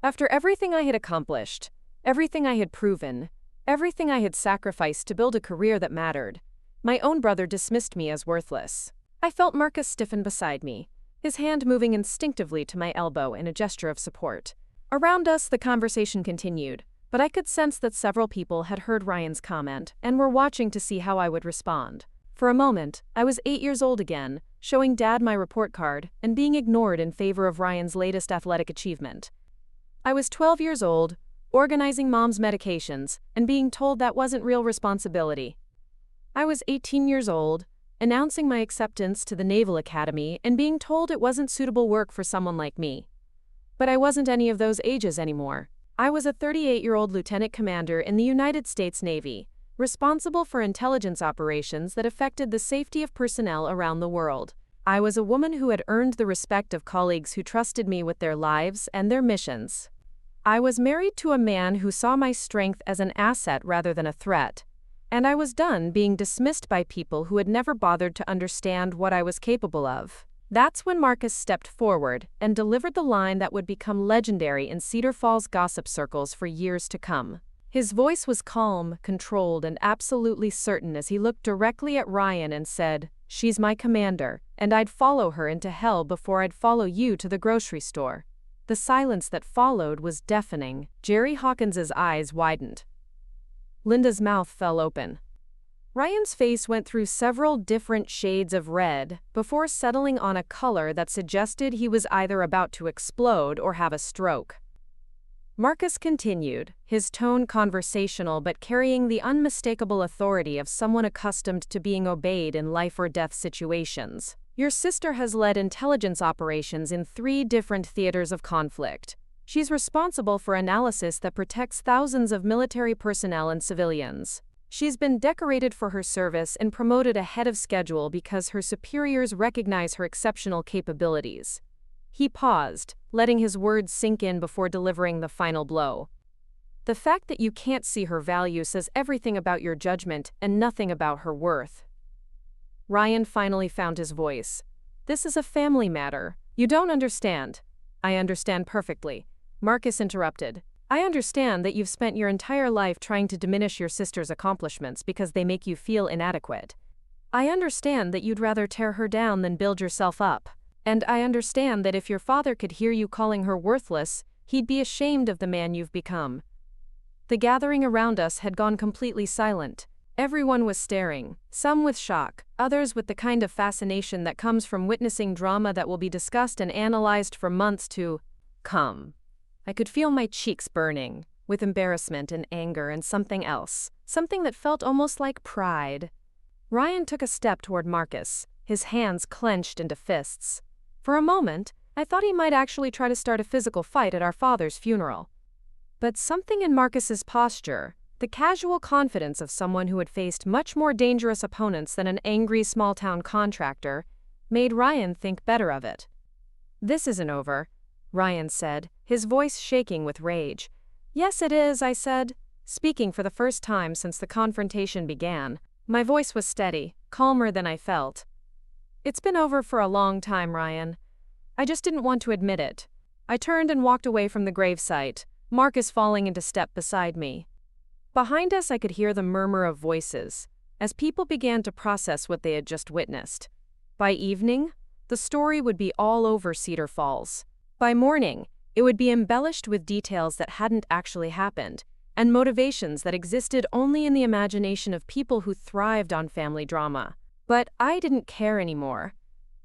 After everything I had accomplished, everything I had proven, everything I had sacrificed to build a career that mattered, my own brother dismissed me as worthless. I felt Marcus stiffen beside me, his hand moving instinctively to my elbow in a gesture of support. Around us, the conversation continued, but I could sense that several people had heard Ryan's comment and were watching to see how I would respond. For a moment, I was 8 years old again, showing Dad my report card and being ignored in favor of Ryan's latest athletic achievement. I was 12 years old, organizing Mom's medications, and being told that wasn't real responsibility. I was 18 years old, announcing my acceptance to the Naval Academy and being told it wasn't suitable work for someone like me. But I wasn't any of those ages anymore. I was a 38-year-old lieutenant commander in the United States Navy, responsible for intelligence operations that affected the safety of personnel around the world. I was a woman who had earned the respect of colleagues who trusted me with their lives and their missions. I was married to a man who saw my strength as an asset rather than a threat, and I was done being dismissed by people who had never bothered to understand what I was capable of. That's when Marcus stepped forward and delivered the line that would become legendary in Cedar Falls gossip circles for years to come. His voice was calm, controlled, and absolutely certain as he looked directly at Ryan and said, "She's my commander, and I'd follow her into hell before I'd follow you to the grocery store." The silence that followed was deafening. Jerry Hawkins's eyes widened. Linda's mouth fell open. Ryan's face went through several different shades of red before settling on a color that suggested he was either about to explode or have a stroke. Marcus continued, his tone conversational but carrying the unmistakable authority of someone accustomed to being obeyed in life-or-death situations. Your sister has led intelligence operations in 3 different theaters of conflict. She's responsible for analysis that protects thousands of military personnel and civilians. She's been decorated for her service and promoted ahead of schedule because her superiors recognize her exceptional capabilities. He paused, letting his words sink in before delivering the final blow. The fact that you can't see her value says everything about your judgment and nothing about her worth. Ryan finally found his voice. This is a family matter. You don't understand. I understand perfectly. Marcus interrupted. I understand that you've spent your entire life trying to diminish your sister's accomplishments because they make you feel inadequate. I understand that you'd rather tear her down than build yourself up. And I understand that if your father could hear you calling her worthless, he'd be ashamed of the man you've become. The gathering around us had gone completely silent. Everyone was staring, some with shock, others with the kind of fascination that comes from witnessing drama that will be discussed and analyzed for months to come. I could feel my cheeks burning, with embarrassment and anger and something else, something that felt almost like pride. Ryan took a step toward Marcus, his hands clenched into fists. For a moment, I thought he might actually try to start a physical fight at our father's funeral. But something in Marcus's posture, the casual confidence of someone who had faced much more dangerous opponents than an angry small-town contractor, made Ryan think better of it. This isn't over, Ryan said, his voice shaking with rage. Yes, it is, I said, speaking for the first time since the confrontation began. My voice was steady, calmer than I felt. It's been over for a long time, Ryan. I just didn't want to admit it. I turned and walked away from the gravesite, Marcus falling into step beside me. Behind us I could hear the murmur of voices, as people began to process what they had just witnessed. By evening, the story would be all over Cedar Falls. By morning, it would be embellished with details that hadn't actually happened, and motivations that existed only in the imagination of people who thrived on family drama. But I didn't care anymore.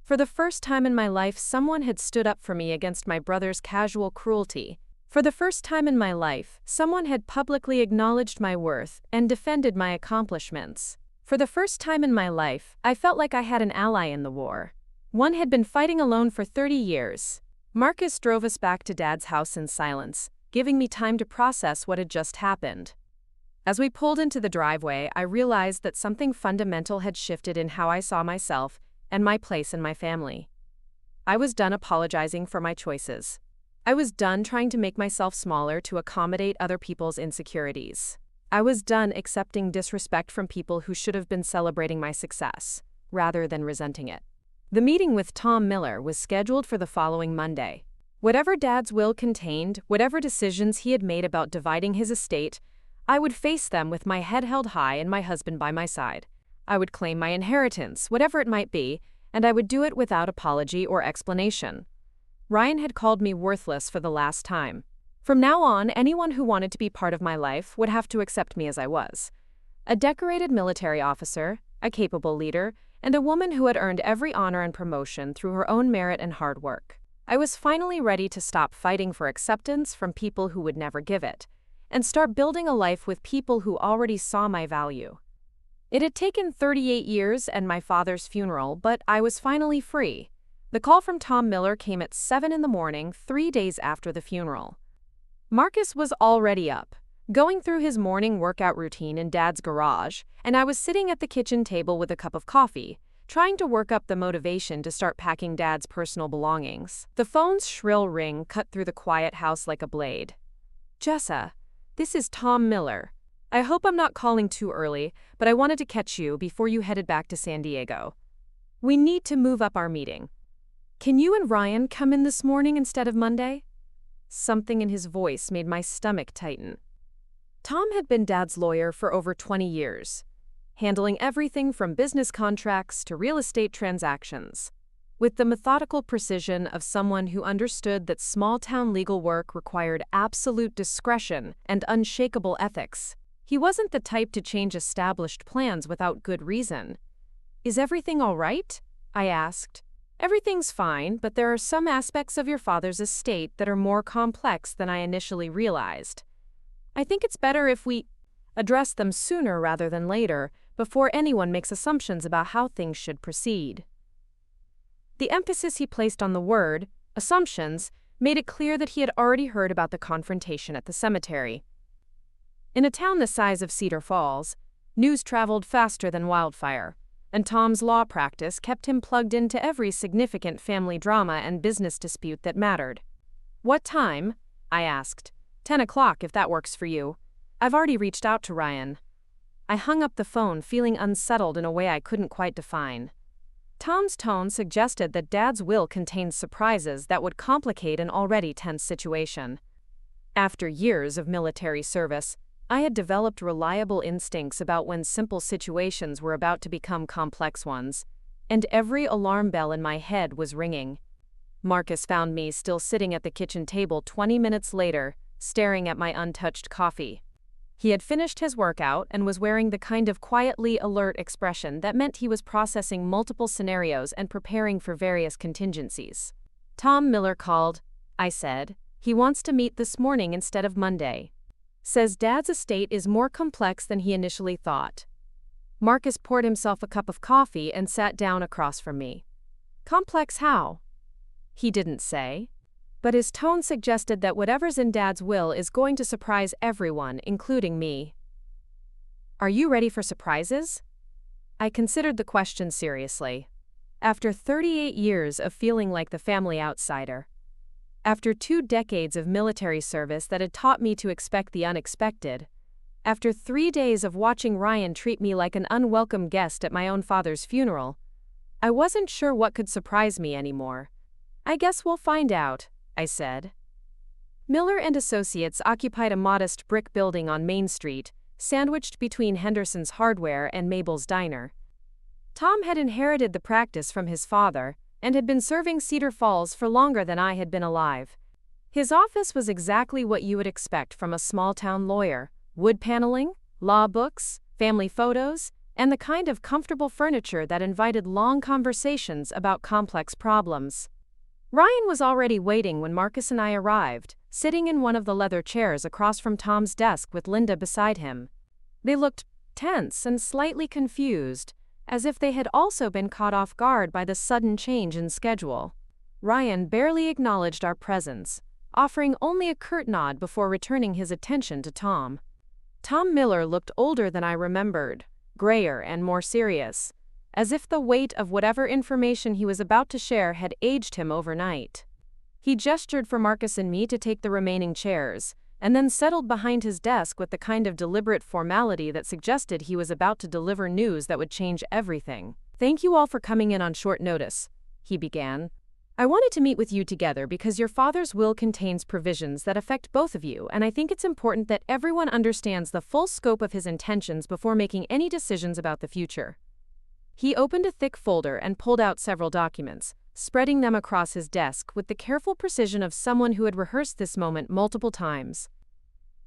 For the first time in my life, someone had stood up for me against my brother's casual cruelty. For the first time in my life, someone had publicly acknowledged my worth and defended my accomplishments. For the first time in my life, I felt like I had an ally in the war. One had been fighting alone for 30 years. Marcus drove us back to Dad's house in silence, giving me time to process what had just happened. As we pulled into the driveway, I realized that something fundamental had shifted in how I saw myself and my place in my family. I was done apologizing for my choices. I was done trying to make myself smaller to accommodate other people's insecurities. I was done accepting disrespect from people who should have been celebrating my success, rather than resenting it. The meeting with Tom Miller was scheduled for the following Monday. Whatever Dad's will contained, whatever decisions he had made about dividing his estate, I would face them with my head held high and my husband by my side. I would claim my inheritance, whatever it might be, and I would do it without apology or explanation. Ryan had called me worthless for the last time. From now on, anyone who wanted to be part of my life would have to accept me as I was. A decorated military officer, a capable leader, and a woman who had earned every honor and promotion through her own merit and hard work. I was finally ready to stop fighting for acceptance from people who would never give it, and start building a life with people who already saw my value. It had taken 38 years and my father's funeral, but I was finally free. The call from Tom Miller came at 7 in the morning, 3 days after the funeral. Marcus was already up, going through his morning workout routine in Dad's garage, and I was sitting at the kitchen table with a cup of coffee, trying to work up the motivation to start packing Dad's personal belongings. The phone's shrill ring cut through the quiet house like a blade. Jessa, this is Tom Miller. I hope I'm not calling too early, but I wanted to catch you before you headed back to San Diego. We need to move up our meeting. Can you and Ryan come in this morning instead of Monday? Something in his voice made my stomach tighten. Tom had been Dad's lawyer for over 20 years, handling everything from business contracts to real estate transactions. With the methodical precision of someone who understood that small-town legal work required absolute discretion and unshakable ethics, He wasn't the type to change established plans without good reason. "Is everything all right?" I asked. "Everything's fine, but there are some aspects of your father's estate that are more complex than I initially realized. I think it's better if we address them sooner rather than later, before anyone makes assumptions about how things should proceed." The emphasis he placed on the word, assumptions, made it clear that he had already heard about the confrontation at the cemetery. In a town the size of Cedar Falls, news traveled faster than wildfire, and Tom's law practice kept him plugged into every significant family drama and business dispute that mattered. "What time?" I asked. 10 o'clock if that works for you. I've already reached out to Ryan." I hung up the phone feeling unsettled in a way I couldn't quite define. Tom's tone suggested that Dad's will contained surprises that would complicate an already tense situation. After years of military service, I had developed reliable instincts about when simple situations were about to become complex ones, and every alarm bell in my head was ringing. Marcus found me still sitting at the kitchen table 20 minutes later, staring at my untouched coffee. He had finished his workout and was wearing the kind of quietly alert expression that meant he was processing multiple scenarios and preparing for various contingencies. "Tom Miller called," I said. "He wants to meet this morning instead of Monday. Says Dad's estate is more complex than he initially thought." Marcus poured himself a cup of coffee and sat down across from me. "Complex how?" He didn't say, but his tone suggested that whatever's in Dad's will is going to surprise everyone, including me. "Are you ready for surprises?" I considered the question seriously. After 38 years of feeling like the family outsider, after 2 decades of military service that had taught me to expect the unexpected, after 3 days of watching Ryan treat me like an unwelcome guest at my own father's funeral, I wasn't sure what could surprise me anymore. "I guess we'll find out," I said. Miller and Associates occupied a modest brick building on Main Street, sandwiched between Henderson's Hardware and Mabel's Diner. Tom had inherited the practice from his father and had been serving Cedar Falls for longer than I had been alive. His office was exactly what you would expect from a small-town lawyer: wood paneling, law books, family photos, and the kind of comfortable furniture that invited long conversations about complex problems. Ryan was already waiting when Marcus and I arrived, sitting in one of the leather chairs across from Tom's desk with Linda beside him. They looked tense and slightly confused, as if they had also been caught off guard by the sudden change in schedule. Ryan barely acknowledged our presence, offering only a curt nod before returning his attention to Tom. Tom Miller looked older than I remembered, grayer and more serious, as if the weight of whatever information he was about to share had aged him overnight. He gestured for Marcus and me to take the remaining chairs, and then settled behind his desk with the kind of deliberate formality that suggested he was about to deliver news that would change everything. "Thank you all for coming in on short notice," he began. "I wanted to meet with you together because your father's will contains provisions that affect both of you, and I think it's important that everyone understands the full scope of his intentions before making any decisions about the future." He opened a thick folder and pulled out several documents, spreading them across his desk with the careful precision of someone who had rehearsed this moment multiple times.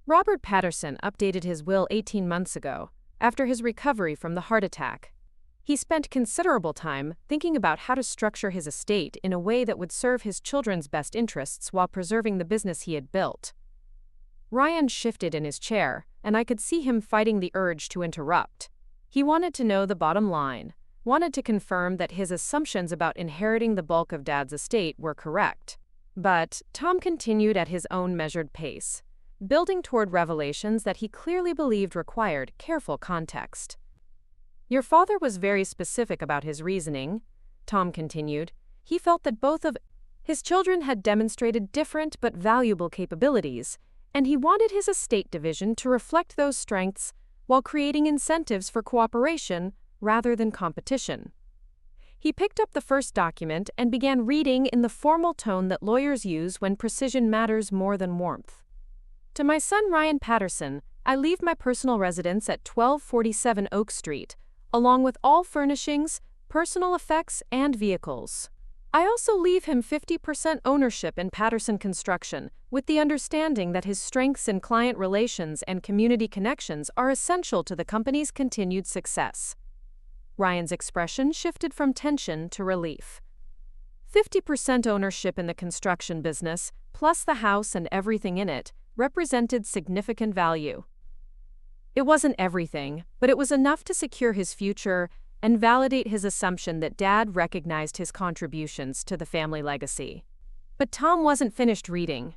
Robert Patterson updated his will 18 months ago, after his recovery from the heart attack. He spent considerable time thinking about how to structure his estate in a way that would serve his children's best interests while preserving the business he had built. Ryan shifted in his chair, and I could see him fighting the urge to interrupt. He wanted to know the bottom line, wanted to confirm that his assumptions about inheriting the bulk of Dad's estate were correct. But Tom continued at his own measured pace, building toward revelations that he clearly believed required careful context. "Your father was very specific about his reasoning," Tom continued. "He felt that both of his children had demonstrated different but valuable capabilities, and he wanted his estate division to reflect those strengths while creating incentives for cooperation rather than competition." He picked up the first document and began reading in the formal tone that lawyers use when precision matters more than warmth. "To my son Ryan Patterson, I leave my personal residence at 1247 Oak Street, along with all furnishings, personal effects, and vehicles. I also leave him 50% ownership in Patterson Construction, with the understanding that his strengths in client relations and community connections are essential to the company's continued success. Ryan's expression shifted from tension to relief. 50% ownership in the construction business, plus the house and everything in it, represented significant value. It wasn't everything, but it was enough to secure his future and validate his assumption that Dad recognized his contributions to the family legacy. But Tom wasn't finished reading.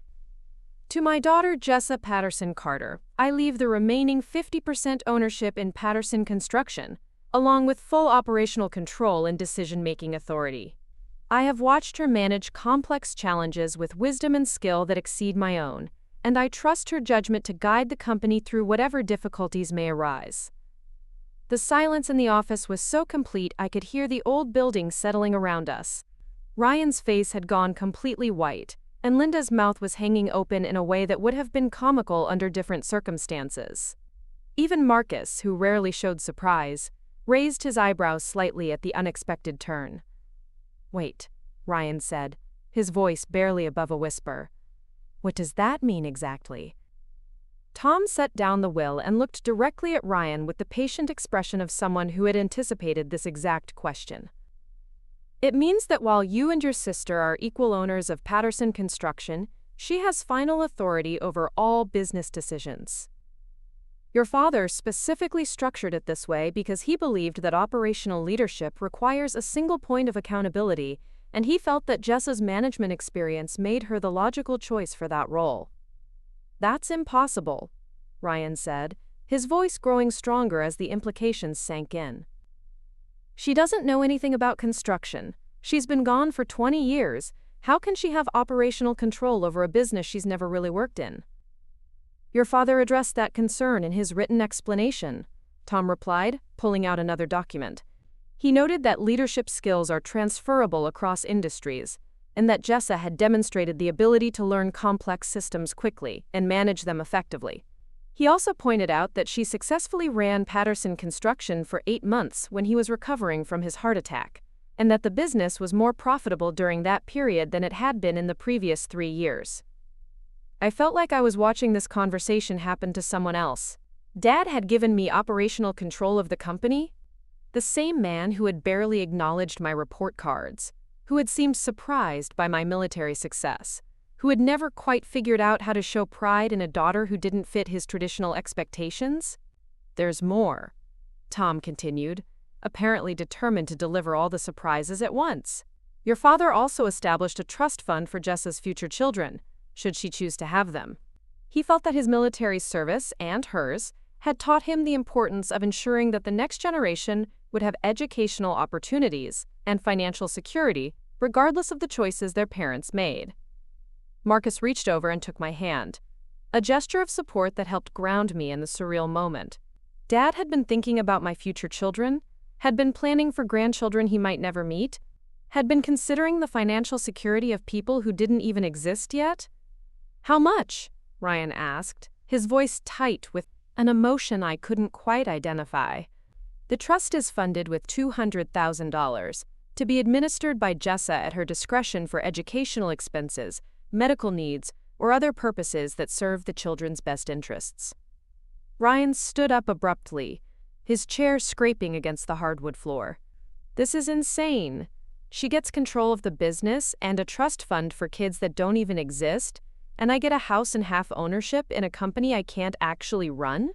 To my daughter Jessa Patterson Carter, I leave the remaining 50% ownership in Patterson Construction, along with full operational control and decision-making authority. I have watched her manage complex challenges with wisdom and skill that exceed my own, and I trust her judgment to guide the company through whatever difficulties may arise. The silence in the office was so complete I could hear the old building settling around us. Ryan's face had gone completely white, and Linda's mouth was hanging open in a way that would have been comical under different circumstances. Even Marcus, who rarely showed surprise, raised his eyebrows slightly at the unexpected turn. "Wait," Ryan said, his voice barely above a whisper. "What does that mean exactly?" Tom set down the will and looked directly at Ryan with the patient expression of someone who had anticipated this exact question. "It means that while you and your sister are equal owners of Patterson Construction, she has final authority over all business decisions. Your father specifically structured it this way because he believed that operational leadership requires a single point of accountability, and he felt that Jessa's management experience made her the logical choice for that role." "That's impossible," Ryan said, his voice growing stronger as the implications sank in. "She doesn't know anything about construction. She's been gone for 20 years. How can she have operational control over a business she's never really worked in?" "Your father addressed that concern in his written explanation," Tom replied, pulling out another document. He noted that leadership skills are transferable across industries, and that Jessa had demonstrated the ability to learn complex systems quickly and manage them effectively. He also pointed out that she successfully ran Patterson Construction for 8 months when he was recovering from his heart attack, and that the business was more profitable during that period than it had been in the previous 3 years. I felt like I was watching this conversation happen to someone else. Dad had given me operational control of the company? The same man who had barely acknowledged my report cards, who had seemed surprised by my military success, who had never quite figured out how to show pride in a daughter who didn't fit his traditional expectations? "There's more," Tom continued, apparently determined to deliver all the surprises at once. "Your father also established a trust fund for Jessa's future children, should she choose to have them. He felt that his military service, and hers, had taught him the importance of ensuring that the next generation would have educational opportunities and financial security, regardless of the choices their parents made." Marcus reached over and took my hand, a gesture of support that helped ground me in the surreal moment. Dad had been thinking about my future children, had been planning for grandchildren he might never meet, had been considering the financial security of people who didn't even exist yet. "How much?" Ryan asked, his voice tight with an emotion I couldn't quite identify. "The trust is funded with $200,000, to be administered by Jessa at her discretion for educational expenses, medical needs, or other purposes that serve the children's best interests." Ryan stood up abruptly, his chair scraping against the hardwood floor. "This is insane. She gets control of the business and a trust fund for kids that don't even exist, and I get a house and half ownership in a company I can't actually run?"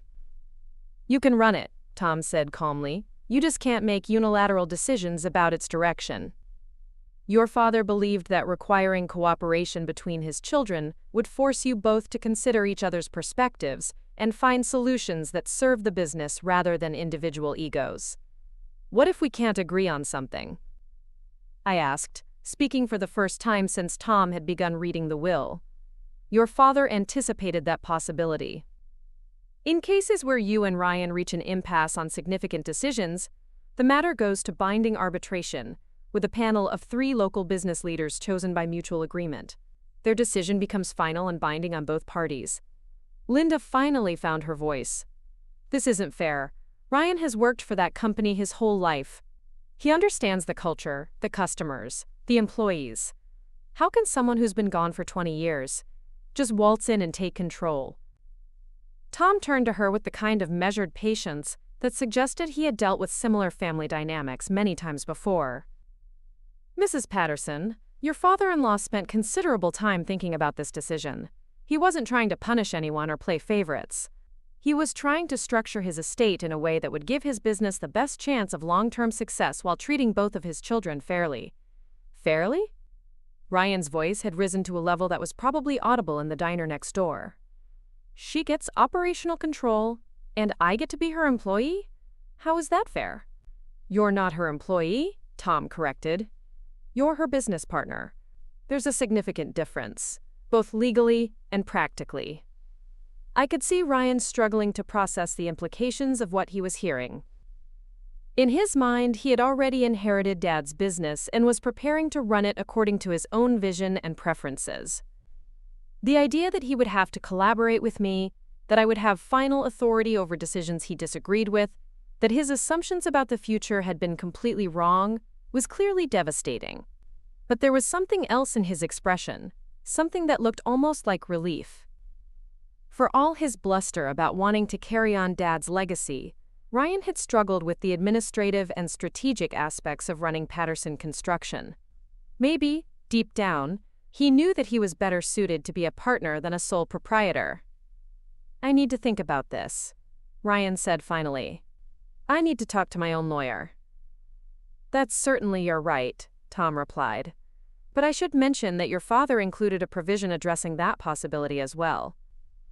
"You can run it," Tom said calmly. "You just can't make unilateral decisions about its direction. Your father believed that requiring cooperation between his children would force you both to consider each other's perspectives and find solutions that serve the business rather than individual egos. What if we can't agree on something?" I asked, speaking for the first time since Tom had begun reading the will. "Your father anticipated that possibility. In cases where you and Ryan reach an impasse on significant decisions, the matter goes to binding arbitration, with a panel of 3 local business leaders chosen by mutual agreement. Their decision becomes final and binding on both parties." Linda finally found her voice. "This isn't fair. Ryan has worked for that company his whole life." He understands the culture, the customers, the employees. How can someone who's been gone for 20 years just waltz in and take control? Tom turned to her with the kind of measured patience that suggested he had dealt with similar family dynamics many times before. Mrs. Patterson, your father-in-law spent considerable time thinking about this decision. He wasn't trying to punish anyone or play favorites. He was trying to structure his estate in a way that would give his business the best chance of long-term success while treating both of his children fairly. Fairly? Ryan's voice had risen to a level that was probably audible in the diner next door. She gets operational control, and I get to be her employee? How is that fair? You're not her employee, Tom corrected. You're her business partner. There's a significant difference, both legally and practically. I could see Ryan struggling to process the implications of what he was hearing. In his mind, he had already inherited Dad's business and was preparing to run it according to his own vision and preferences. The idea that he would have to collaborate with me, that I would have final authority over decisions he disagreed with, that his assumptions about the future had been completely wrong, was clearly devastating. But there was something else in his expression, something that looked almost like relief. For all his bluster about wanting to carry on Dad's legacy, Ryan had struggled with the administrative and strategic aspects of running Patterson Construction. Maybe, deep down, he knew that he was better suited to be a partner than a sole proprietor. I need to think about this, Ryan said finally. I need to talk to my own lawyer. That's certainly your right, Tom replied. But I should mention that your father included a provision addressing that possibility as well.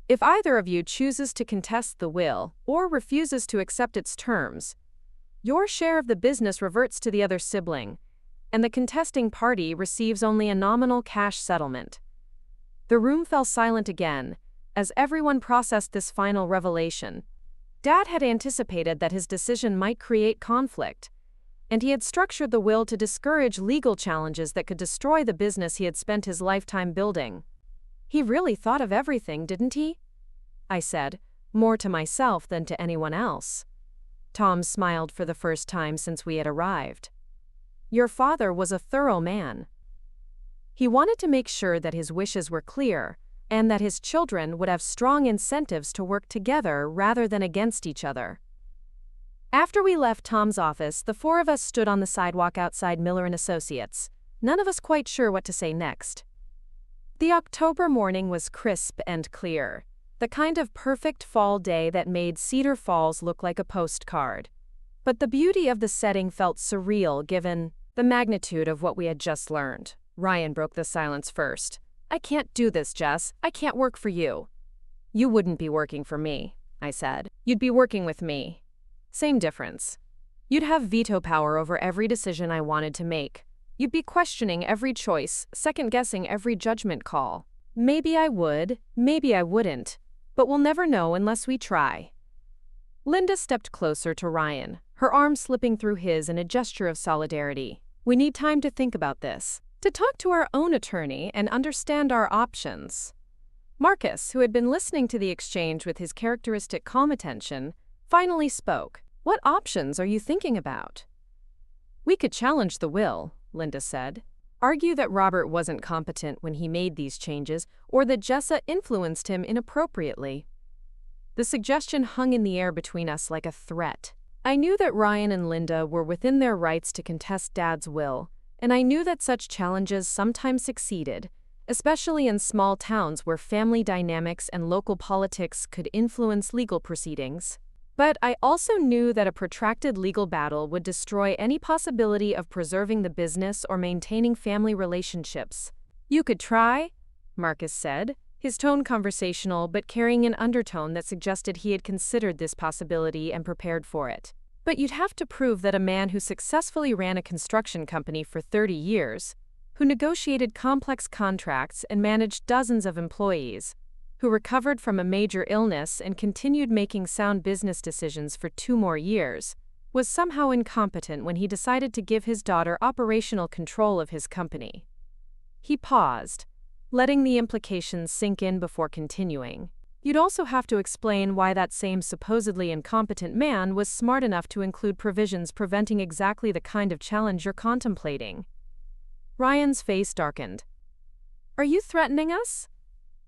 If either of you chooses to contest the will or refuses to accept its terms, your share of the business reverts to the other sibling, and the contesting party receives only a nominal cash settlement. The room fell silent again, as everyone processed this final revelation. Dad had anticipated that his decision might create conflict, and he had structured the will to discourage legal challenges that could destroy the business he had spent his lifetime building. He really thought of everything, didn't he? I said, more to myself than to anyone else. Tom smiled for the first time since we had arrived. Your father was a thorough man. He wanted to make sure that his wishes were clear and that his children would have strong incentives to work together rather than against each other. After we left Tom's office, the four of us stood on the sidewalk outside Miller & Associates, none of us quite sure what to say next. The October morning was crisp and clear, the kind of perfect fall day that made Cedar Falls look like a postcard. But the beauty of the setting felt surreal given the magnitude of what we had just learned. Ryan broke the silence first. I can't do this, Jess. I can't work for you. You wouldn't be working for me, I said. You'd be working with me. Same difference. You'd have veto power over every decision I wanted to make. You'd be questioning every choice, second-guessing every judgment call. Maybe I would, maybe I wouldn't, but we'll never know unless we try. Linda stepped closer to Ryan, her arm slipping through his in a gesture of solidarity. We need time to think about this, to talk to our own attorney and understand our options. Marcus, who had been listening to the exchange with his characteristic calm attention, finally spoke. What options are you thinking about? We could challenge the will, Linda said. Argue that Robert wasn't competent when he made these changes or that Jessa influenced him inappropriately. The suggestion hung in the air between us like a threat. I knew that Ryan and Linda were within their rights to contest Dad's will, and I knew that such challenges sometimes succeeded, especially in small towns where family dynamics and local politics could influence legal proceedings. But I also knew that a protracted legal battle would destroy any possibility of preserving the business or maintaining family relationships. You could try, Marcus said, his tone conversational but carrying an undertone that suggested he had considered this possibility and prepared for it. But you'd have to prove that a man who successfully ran a construction company for 30 years, who negotiated complex contracts and managed dozens of employees, who recovered from a major illness and continued making sound business decisions for 2 more years, was somehow incompetent when he decided to give his daughter operational control of his company. He paused, letting the implications sink in before continuing. You'd also have to explain why that same supposedly incompetent man was smart enough to include provisions preventing exactly the kind of challenge you're contemplating. Ryan's face darkened. Are you threatening us?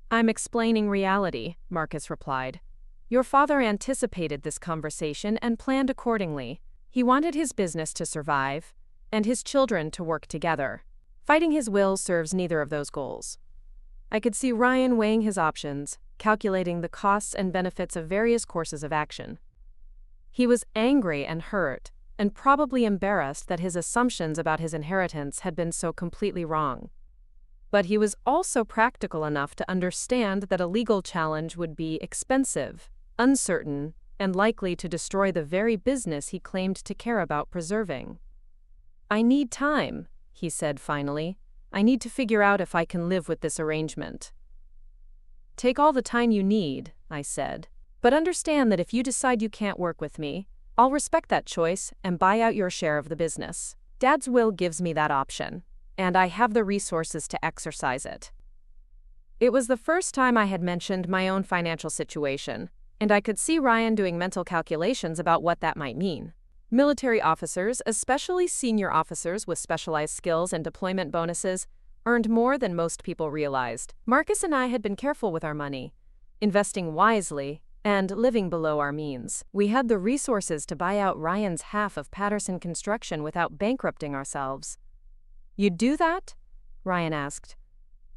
I'm explaining reality, Marcus replied. Your father anticipated this conversation and planned accordingly. He wanted his business to survive, and his children to work together. Fighting his will serves neither of those goals. I could see Ryan weighing his options, calculating the costs and benefits of various courses of action. He was angry and hurt, and probably embarrassed that his assumptions about his inheritance had been so completely wrong. But he was also practical enough to understand that a legal challenge would be expensive, uncertain, and likely to destroy the very business he claimed to care about preserving. I need time, he said finally. I need to figure out if I can live with this arrangement. Take all the time you need, I said. But understand that if you decide you can't work with me, I'll respect that choice and buy out your share of the business. Dad's will gives me that option, and I have the resources to exercise it. It was the first time I had mentioned my own financial situation, and I could see Ryan doing mental calculations about what that might mean. Military officers, especially senior officers with specialized skills and deployment bonuses, earned more than most people realized. Marcus and I had been careful with our money, investing wisely, and living below our means. We had the resources to buy out Ryan's half of Patterson Construction without bankrupting ourselves. You'd do that? Ryan asked.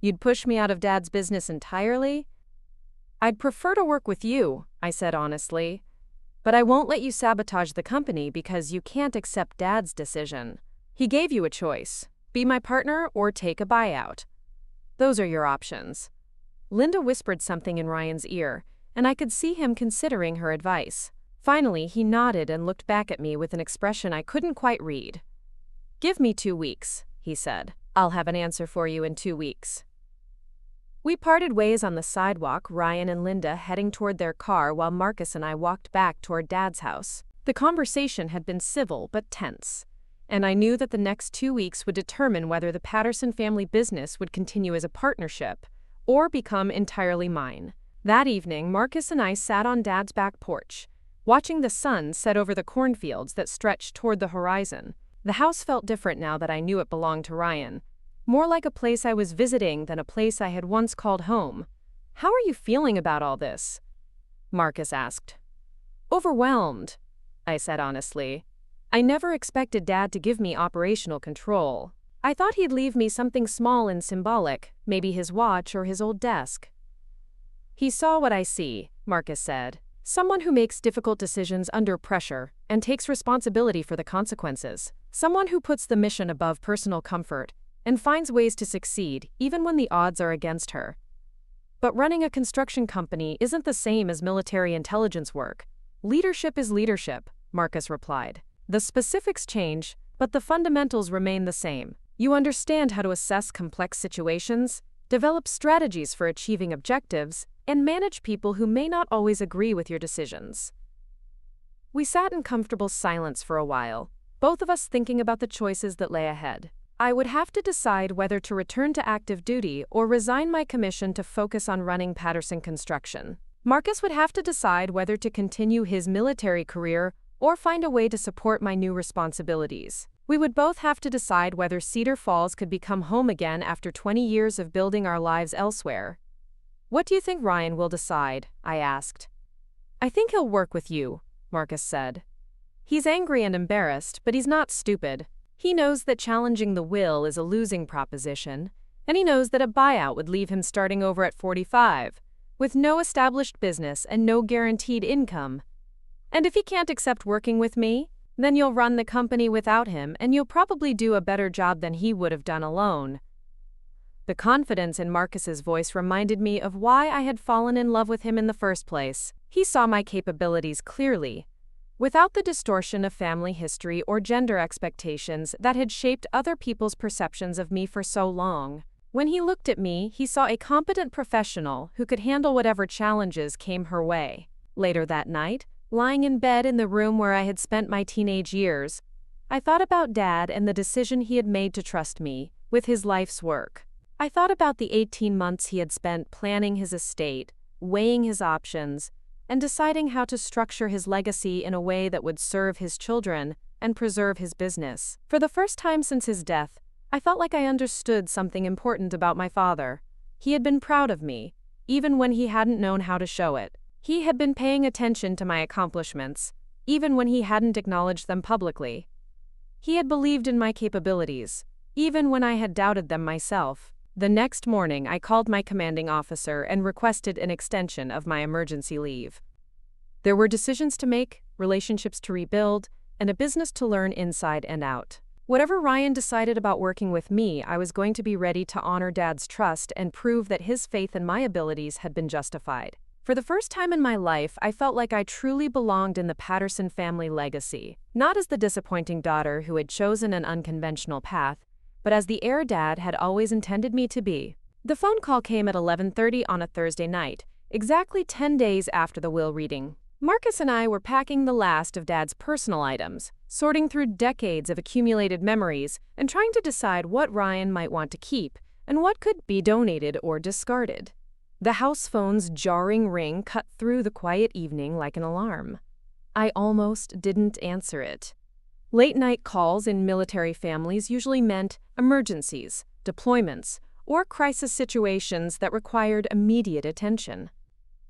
You'd push me out of Dad's business entirely? I'd prefer to work with you, I said honestly. But I won't let you sabotage the company because you can't accept Dad's decision. He gave you a choice. Be my partner or take a buyout. Those are your options. Linda whispered something in Ryan's ear, and I could see him considering her advice. Finally, he nodded and looked back at me with an expression I couldn't quite read. Give me 2 weeks, he said. I'll have an answer for you in 2 weeks. We parted ways on the sidewalk, Ryan and Linda heading toward their car while Marcus and I walked back toward Dad's house. The conversation had been civil but tense, and I knew that the next 2 weeks would determine whether the Patterson family business would continue as a partnership or become entirely mine. That evening, Marcus and I sat on Dad's back porch, watching the sun set over the cornfields that stretched toward the horizon. The house felt different now that I knew it belonged to Ryan. More like a place I was visiting than a place I had once called home. How are you feeling about all this? Marcus asked. Overwhelmed, I said honestly. I never expected Dad to give me operational control. I thought he'd leave me something small and symbolic, maybe his watch or his old desk. He saw what I see, Marcus said. Someone who makes difficult decisions under pressure and takes responsibility for the consequences. Someone who puts the mission above personal comfort and finds ways to succeed even when the odds are against her. But running a construction company isn't the same as military intelligence work. Leadership is leadership, Marcus replied. The specifics change, but the fundamentals remain the same. You understand how to assess complex situations, develop strategies for achieving objectives, and manage people who may not always agree with your decisions. We sat in comfortable silence for a while, both of us thinking about the choices that lay ahead. I would have to decide whether to return to active duty or resign my commission to focus on running Patterson Construction. Marcus would have to decide whether to continue his military career or find a way to support my new responsibilities. We would both have to decide whether Cedar Falls could become home again after 20 years of building our lives elsewhere. What do you think Ryan will decide? I asked. I think he'll work with you, Marcus said. He's angry and embarrassed, but he's not stupid. He knows that challenging the will is a losing proposition, and he knows that a buyout would leave him starting over at 45, with no established business and no guaranteed income. And if he can't accept working with me, then you'll run the company without him and you'll probably do a better job than he would have done alone. The confidence in Marcus's voice reminded me of why I had fallen in love with him in the first place. He saw my capabilities clearly, without the distortion of family history or gender expectations that had shaped other people's perceptions of me for so long. When he looked at me, he saw a competent professional who could handle whatever challenges came her way. Later that night, lying in bed in the room where I had spent my teenage years, I thought about Dad and the decision he had made to trust me with his life's work. I thought about the 18 months he had spent planning his estate, weighing his options, and deciding how to structure his legacy in a way that would serve his children and preserve his business. For the first time since his death, I felt like I understood something important about my father. He had been proud of me, even when he hadn't known how to show it. He had been paying attention to my accomplishments, even when he hadn't acknowledged them publicly. He had believed in my capabilities, even when I had doubted them myself. The next morning, I called my commanding officer and requested an extension of my emergency leave. There were decisions to make, relationships to rebuild, and a business to learn inside and out. Whatever Ryan decided about working with me, I was going to be ready to honor Dad's trust and prove that his faith in my abilities had been justified. For the first time in my life, I felt like I truly belonged in the Patterson family legacy, not as the disappointing daughter who had chosen an unconventional path, but as the heir Dad had always intended me to be. The phone call came at 11:30 on a Thursday night, exactly 10 days after the will reading. Marcus and I were packing the last of Dad's personal items, sorting through decades of accumulated memories, and trying to decide what Ryan might want to keep and what could be donated or discarded. The house phone's jarring ring cut through the quiet evening like an alarm. I almost didn't answer it. Late-night calls in military families usually meant emergencies, deployments, or crisis situations that required immediate attention.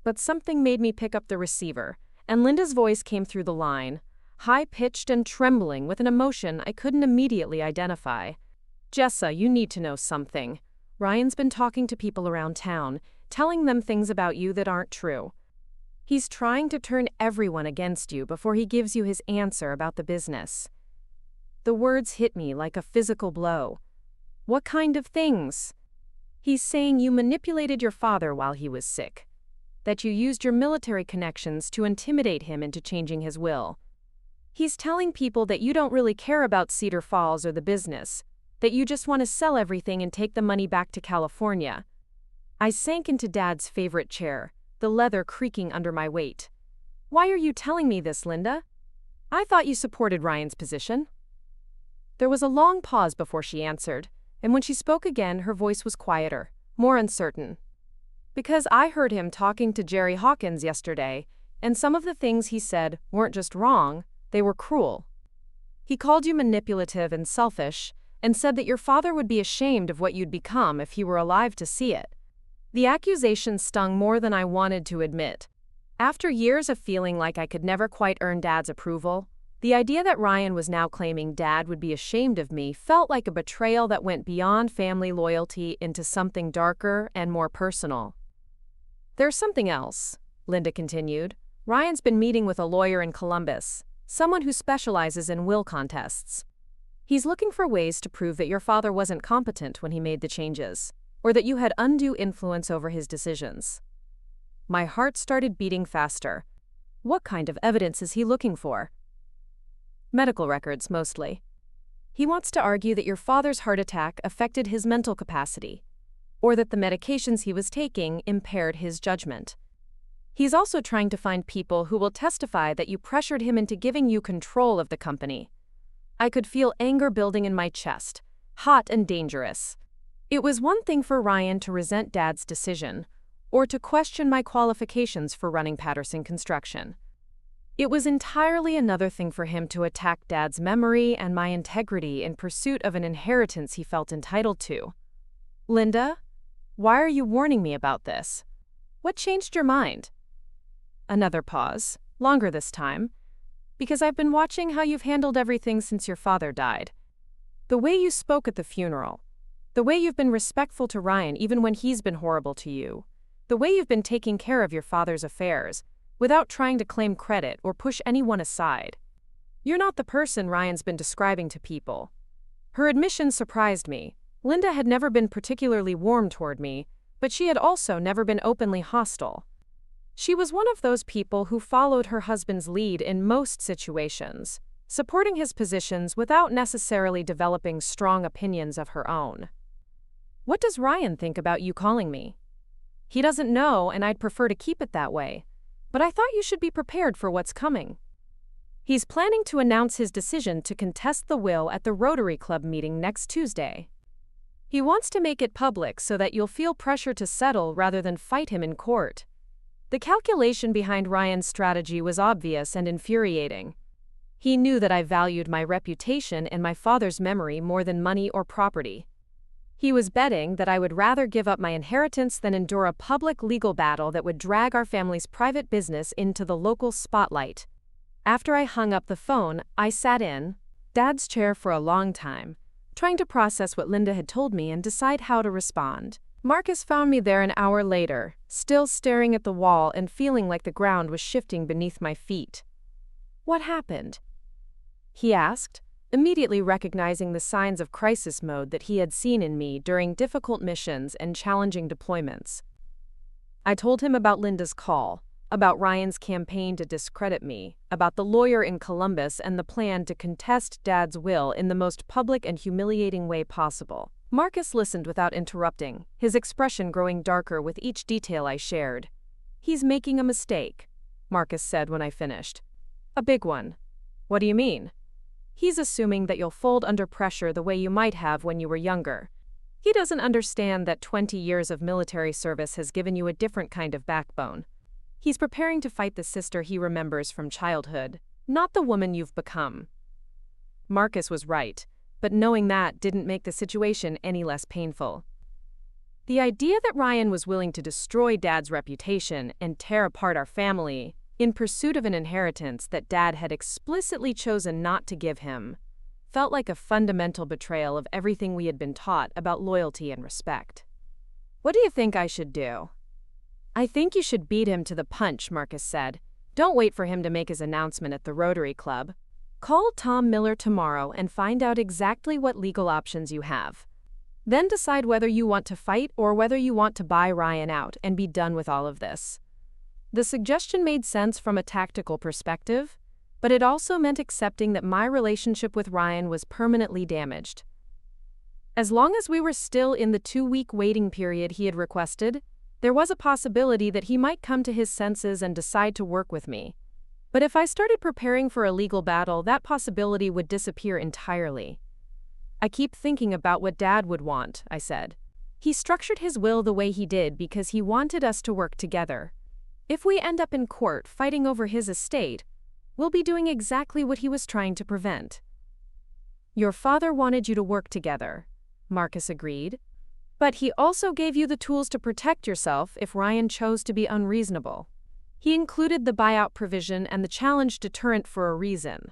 But something made me pick up the receiver, and Linda's voice came through the line, high-pitched and trembling with an emotion I couldn't immediately identify. "Jessa, you need to know something. Ryan's been talking to people around town, telling them things about you that aren't true. He's trying to turn everyone against you before he gives you his answer about the business." The words hit me like a physical blow. "What kind of things?" "He's saying you manipulated your father while he was sick, that you used your military connections to intimidate him into changing his will. He's telling people that you don't really care about Cedar Falls or the business, that you just want to sell everything and take the money back to California." I sank into Dad's favorite chair, the leather creaking under my weight. "Why are you telling me this, Linda? I thought you supported Ryan's position." There was a long pause before she answered, and when she spoke again, her voice was quieter, more uncertain. "Because I heard him talking to Jerry Hawkins yesterday, and some of the things he said weren't just wrong, they were cruel. He called you manipulative and selfish, and said that your father would be ashamed of what you'd become if he were alive to see it." The accusation stung more than I wanted to admit. After years of feeling like I could never quite earn Dad's approval, the idea that Ryan was now claiming Dad would be ashamed of me felt like a betrayal that went beyond family loyalty into something darker and more personal. "There's something else," Linda continued. "Ryan's been meeting with a lawyer in Columbus, someone who specializes in will contests. He's looking for ways to prove that your father wasn't competent when he made the changes, or that you had undue influence over his decisions." My heart started beating faster. "What kind of evidence is he looking for?" "Medical records, mostly. He wants to argue that your father's heart attack affected his mental capacity, or that the medications he was taking impaired his judgment. He's also trying to find people who will testify that you pressured him into giving you control of the company." I could feel anger building in my chest, hot and dangerous. It was one thing for Ryan to resent Dad's decision, or to question my qualifications for running Patterson Construction. It was entirely another thing for him to attack Dad's memory and my integrity in pursuit of an inheritance he felt entitled to. "Linda, why are you warning me about this? What changed your mind?" Another pause, longer this time. "Because I've been watching how you've handled everything since your father died. The way you spoke at the funeral, the way you've been respectful to Ryan even when he's been horrible to you, the way you've been taking care of your father's affairs, without trying to claim credit or push anyone aside. You're not the person Ryan's been describing to people." Her admission surprised me. Linda had never been particularly warm toward me, but she had also never been openly hostile. She was one of those people who followed her husband's lead in most situations, supporting his positions without necessarily developing strong opinions of her own. "What does Ryan think about you calling me?" "He doesn't know, and I'd prefer to keep it that way. But I thought you should be prepared for what's coming. He's planning to announce his decision to contest the will at the Rotary Club meeting next Tuesday. He wants to make it public so that you'll feel pressure to settle rather than fight him in court. The calculation behind Ryan's strategy was obvious and infuriating. He knew that I valued my reputation and my father's memory more than money or property. He was betting that I would rather give up my inheritance than endure a public legal battle that would drag our family's private business into the local spotlight. After I hung up the phone, I sat in Dad's chair for a long time, trying to process what Linda had told me and decide how to respond. Marcus found me there an hour later, still staring at the wall and feeling like the ground was shifting beneath my feet. "What happened?" he asked, immediately recognizing the signs of crisis mode that he had seen in me during difficult missions and challenging deployments. I told him about Linda's call, about Ryan's campaign to discredit me, about the lawyer in Columbus and the plan to contest Dad's will in the most public and humiliating way possible. Marcus listened without interrupting, his expression growing darker with each detail I shared. "He's making a mistake," Marcus said when I finished. "A big one." "What do you mean?" "He's assuming that you'll fold under pressure the way you might have when you were younger. He doesn't understand that 20 years of military service has given you a different kind of backbone. He's preparing to fight the sister he remembers from childhood, not the woman you've become." Marcus was right, but knowing that didn't make the situation any less painful. The idea that Ryan was willing to destroy Dad's reputation and tear apart our family in pursuit of an inheritance that Dad had explicitly chosen not to give him felt like a fundamental betrayal of everything we had been taught about loyalty and respect. "What do you think I should do?" "I think you should beat him to the punch," Marcus said. "Don't wait for him to make his announcement at the Rotary Club. Call Tom Miller tomorrow and find out exactly what legal options you have. Then decide whether you want to fight or whether you want to buy Ryan out and be done with all of this." The suggestion made sense from a tactical perspective, but it also meant accepting that my relationship with Ryan was permanently damaged. As long as we were still in the 2-week waiting period he had requested, there was a possibility that he might come to his senses and decide to work with me. But if I started preparing for a legal battle, that possibility would disappear entirely. "I keep thinking about what Dad would want," I said. "He structured his will the way he did because he wanted us to work together. If we end up in court fighting over his estate, we'll be doing exactly what he was trying to prevent." "Your father wanted you to work together," Marcus agreed. "But he also gave you the tools to protect yourself if Ryan chose to be unreasonable. He included the buyout provision and the challenge deterrent for a reason."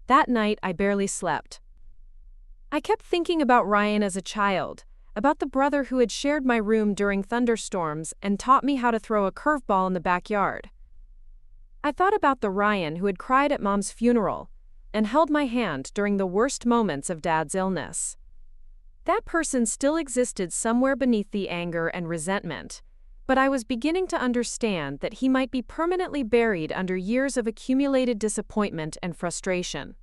That night, I barely slept. I kept thinking about Ryan as a child, about the brother who had shared my room during thunderstorms and taught me how to throw a curveball in the backyard. I thought about the Ryan who had cried at Mom's funeral and held my hand during the worst moments of Dad's illness. That person still existed somewhere beneath the anger and resentment, but I was beginning to understand that he might be permanently buried under years of accumulated disappointment and frustration.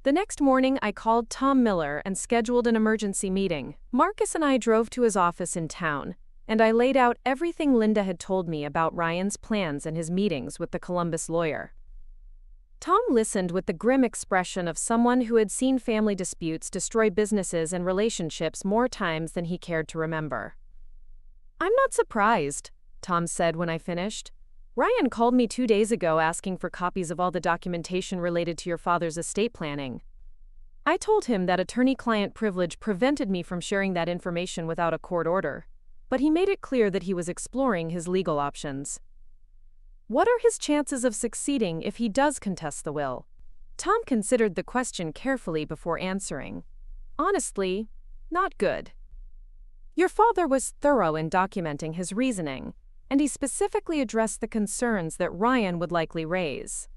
The next morning, I called Tom Miller and scheduled an emergency meeting. Marcus and I drove to his office in town, and I laid out everything Linda had told me about Ryan's plans and his meetings with the Columbus lawyer. Tom listened with the grim expression of someone who had seen family disputes destroy businesses and relationships more times than he cared to remember. "I'm not surprised," Tom said when I finished. "Ryan called me 2 days ago asking for copies of all the documentation related to your father's estate planning. I told him that attorney-client privilege prevented me from sharing that information without a court order, but he made it clear that he was exploring his legal options." "What are his chances of succeeding if he does contest the will?" Tom considered the question carefully before answering. "Honestly, not good. Your father was thorough in documenting his reasoning, and he specifically addressed the concerns that Ryan would likely raise.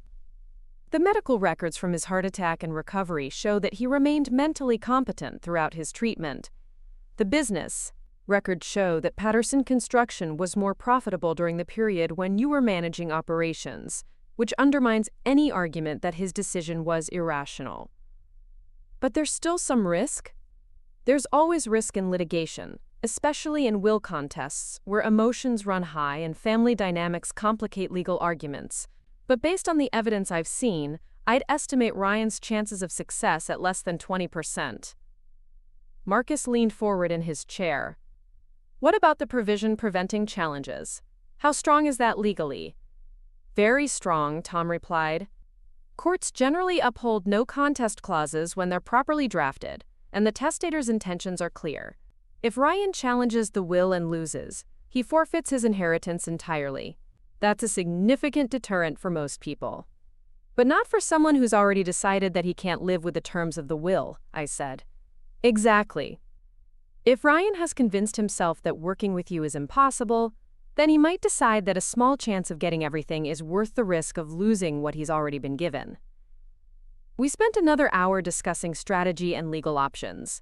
The medical records from his heart attack and recovery show that he remained mentally competent throughout his treatment. The business records show that Patterson Construction was more profitable during the period when you were managing operations, which undermines any argument that his decision was irrational. But there's still some risk. There's always risk in litigation, especially in will contests where emotions run high and family dynamics complicate legal arguments. But based on the evidence I've seen, I'd estimate Ryan's chances of success at less than 20%. Marcus leaned forward in his chair. "What about the provision preventing challenges?" How strong is that legally? Very strong, Tom replied. Courts generally uphold no contest clauses when they're properly drafted, and the testator's intentions are clear. If Ryan challenges the will and loses, he forfeits his inheritance entirely. That's a significant deterrent for most people. But not for someone who's already decided that he can't live with the terms of the will, I said. Exactly. If Ryan has convinced himself that working with you is impossible, then he might decide that a small chance of getting everything is worth the risk of losing what he's already been given. We spent another hour discussing strategy and legal options.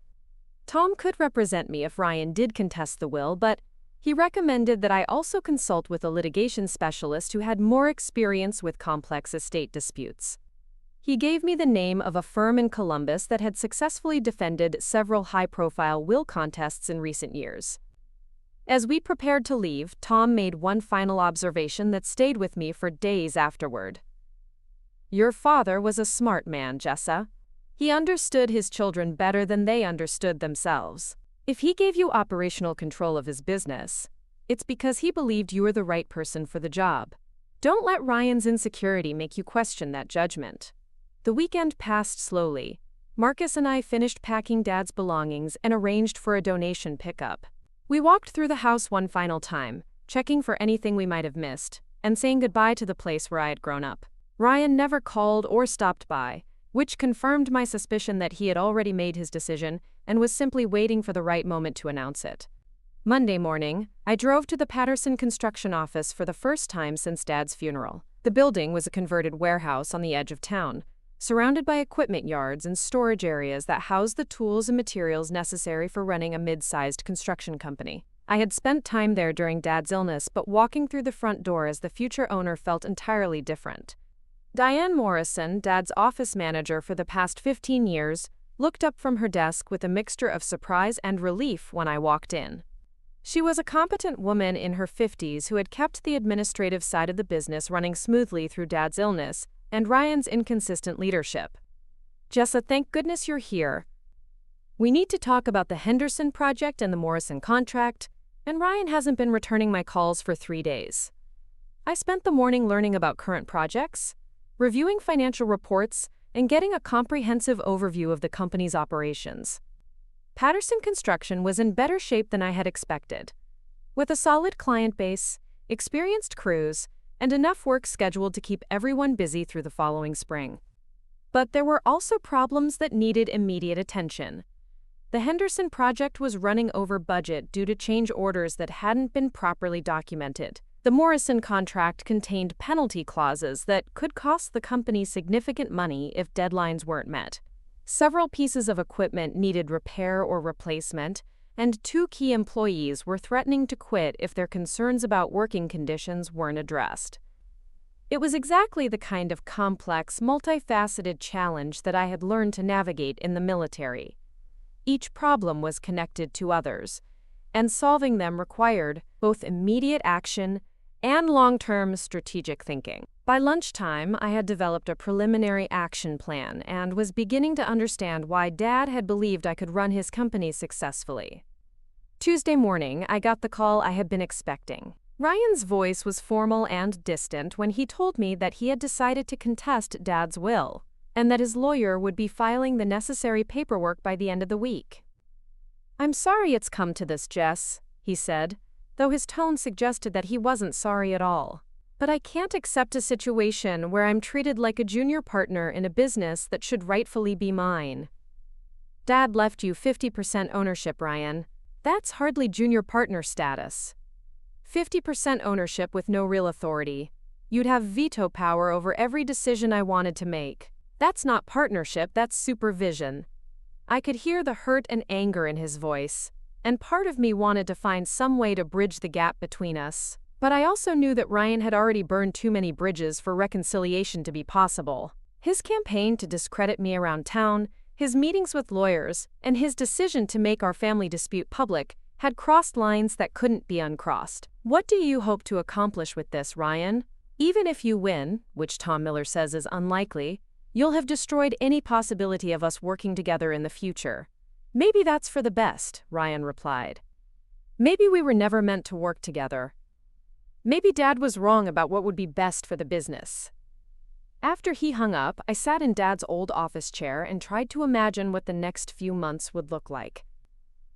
Tom could represent me if Ryan did contest the will, but he recommended that I also consult with a litigation specialist who had more experience with complex estate disputes. He gave me the name of a firm in Columbus that had successfully defended several high-profile will contests in recent years. As we prepared to leave, Tom made one final observation that stayed with me for days afterward. Your father was a smart man, Jessa. He understood his children better than they understood themselves. If he gave you operational control of his business, it's because he believed you were the right person for the job. Don't let Ryan's insecurity make you question that judgment. The weekend passed slowly. Marcus and I finished packing Dad's belongings and arranged for a donation pickup. We walked through the house one final time, checking for anything we might have missed, and saying goodbye to the place where I had grown up. Ryan never called or stopped by, which confirmed my suspicion that he had already made his decision and was simply waiting for the right moment to announce it. Monday morning, I drove to the Patterson construction office for the first time since Dad's funeral. The building was a converted warehouse on the edge of town, surrounded by equipment yards and storage areas that housed the tools and materials necessary for running a mid-sized construction company. I had spent time there during Dad's illness, but walking through the front door as the future owner felt entirely different. Diane Morrison, Dad's office manager for the past 15 years, looked up from her desk with a mixture of surprise and relief when I walked in. She was a competent woman in her 50s who had kept the administrative side of the business running smoothly through Dad's illness and Ryan's inconsistent leadership. Jessa, thank goodness you're here. We need to talk about the Henderson project and the Morrison contract, and Ryan hasn't been returning my calls for 3 days. I spent the morning learning about current projects, reviewing financial reports, and getting a comprehensive overview of the company's operations. Patterson Construction was in better shape than I had expected. With a solid client base, experienced crews, and enough work scheduled to keep everyone busy through the following spring. But there were also problems that needed immediate attention. The Henderson project was running over budget due to change orders that hadn't been properly documented. The Morrison contract contained penalty clauses that could cost the company significant money if deadlines weren't met. Several pieces of equipment needed repair or replacement, and 2 key employees were threatening to quit if their concerns about working conditions weren't addressed. It was exactly the kind of complex, multifaceted challenge that I had learned to navigate in the military. Each problem was connected to others, and solving them required both immediate action and long-term strategic thinking. By lunchtime, I had developed a preliminary action plan and was beginning to understand why Dad had believed I could run his company successfully. Tuesday morning, I got the call I had been expecting. Ryan's voice was formal and distant when he told me that he had decided to contest Dad's will, and that his lawyer would be filing the necessary paperwork by the end of the week. "I'm sorry it's come to this, Jess," he said, though his tone suggested that he wasn't sorry at all. "But I can't accept a situation where I'm treated like a junior partner in a business that should rightfully be mine." "Dad left you 50% ownership, Ryan. That's hardly junior partner status. 50% ownership with no real authority. You'd have veto power over every decision I wanted to make. That's not partnership, that's supervision." I could hear the hurt and anger in his voice, and part of me wanted to find some way to bridge the gap between us. But I also knew that Ryan had already burned too many bridges for reconciliation to be possible. His campaign to discredit me around town, his meetings with lawyers, and his decision to make our family dispute public had crossed lines that couldn't be uncrossed. "What do you hope to accomplish with this, Ryan? Even if you win, which Tom Miller says is unlikely, you'll have destroyed any possibility of us working together in the future." "Maybe that's for the best," Ryan replied. "Maybe we were never meant to work together." Maybe Dad was wrong about what would be best for the business. After he hung up, I sat in Dad's old office chair and tried to imagine what the next few months would look like.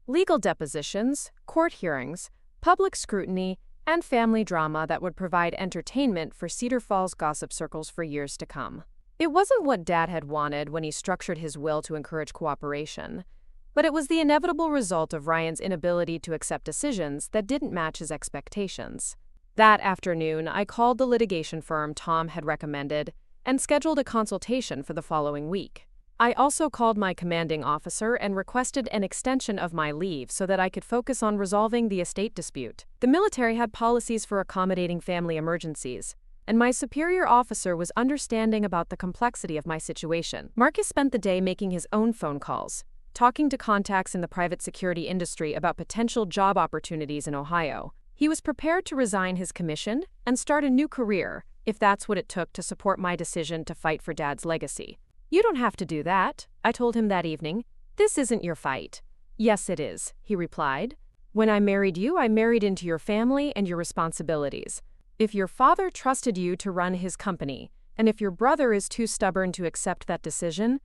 Legal depositions, court hearings, public scrutiny, and family drama that would provide entertainment for Cedar Falls gossip circles for years to come. It wasn't what Dad had wanted when he structured his will to encourage cooperation, but it was the inevitable result of Ryan's inability to accept decisions that didn't match his expectations. That afternoon, I called the litigation firm Tom had recommended and scheduled a consultation for the following week. I also called my commanding officer and requested an extension of my leave so that I could focus on resolving the estate dispute. The military had policies for accommodating family emergencies, and my superior officer was understanding about the complexity of my situation. Marcus spent the day making his own phone calls, talking to contacts in the private security industry about potential job opportunities in Ohio. He was prepared to resign his commission and start a new career, if that's what it took to support my decision to fight for Dad's legacy. "You don't have to do that," I told him that evening. "This isn't your fight." "Yes, it is," he replied. "When I married you, I married into your family and your responsibilities. If your father trusted you to run his company, and if your brother is too stubborn to accept that decision,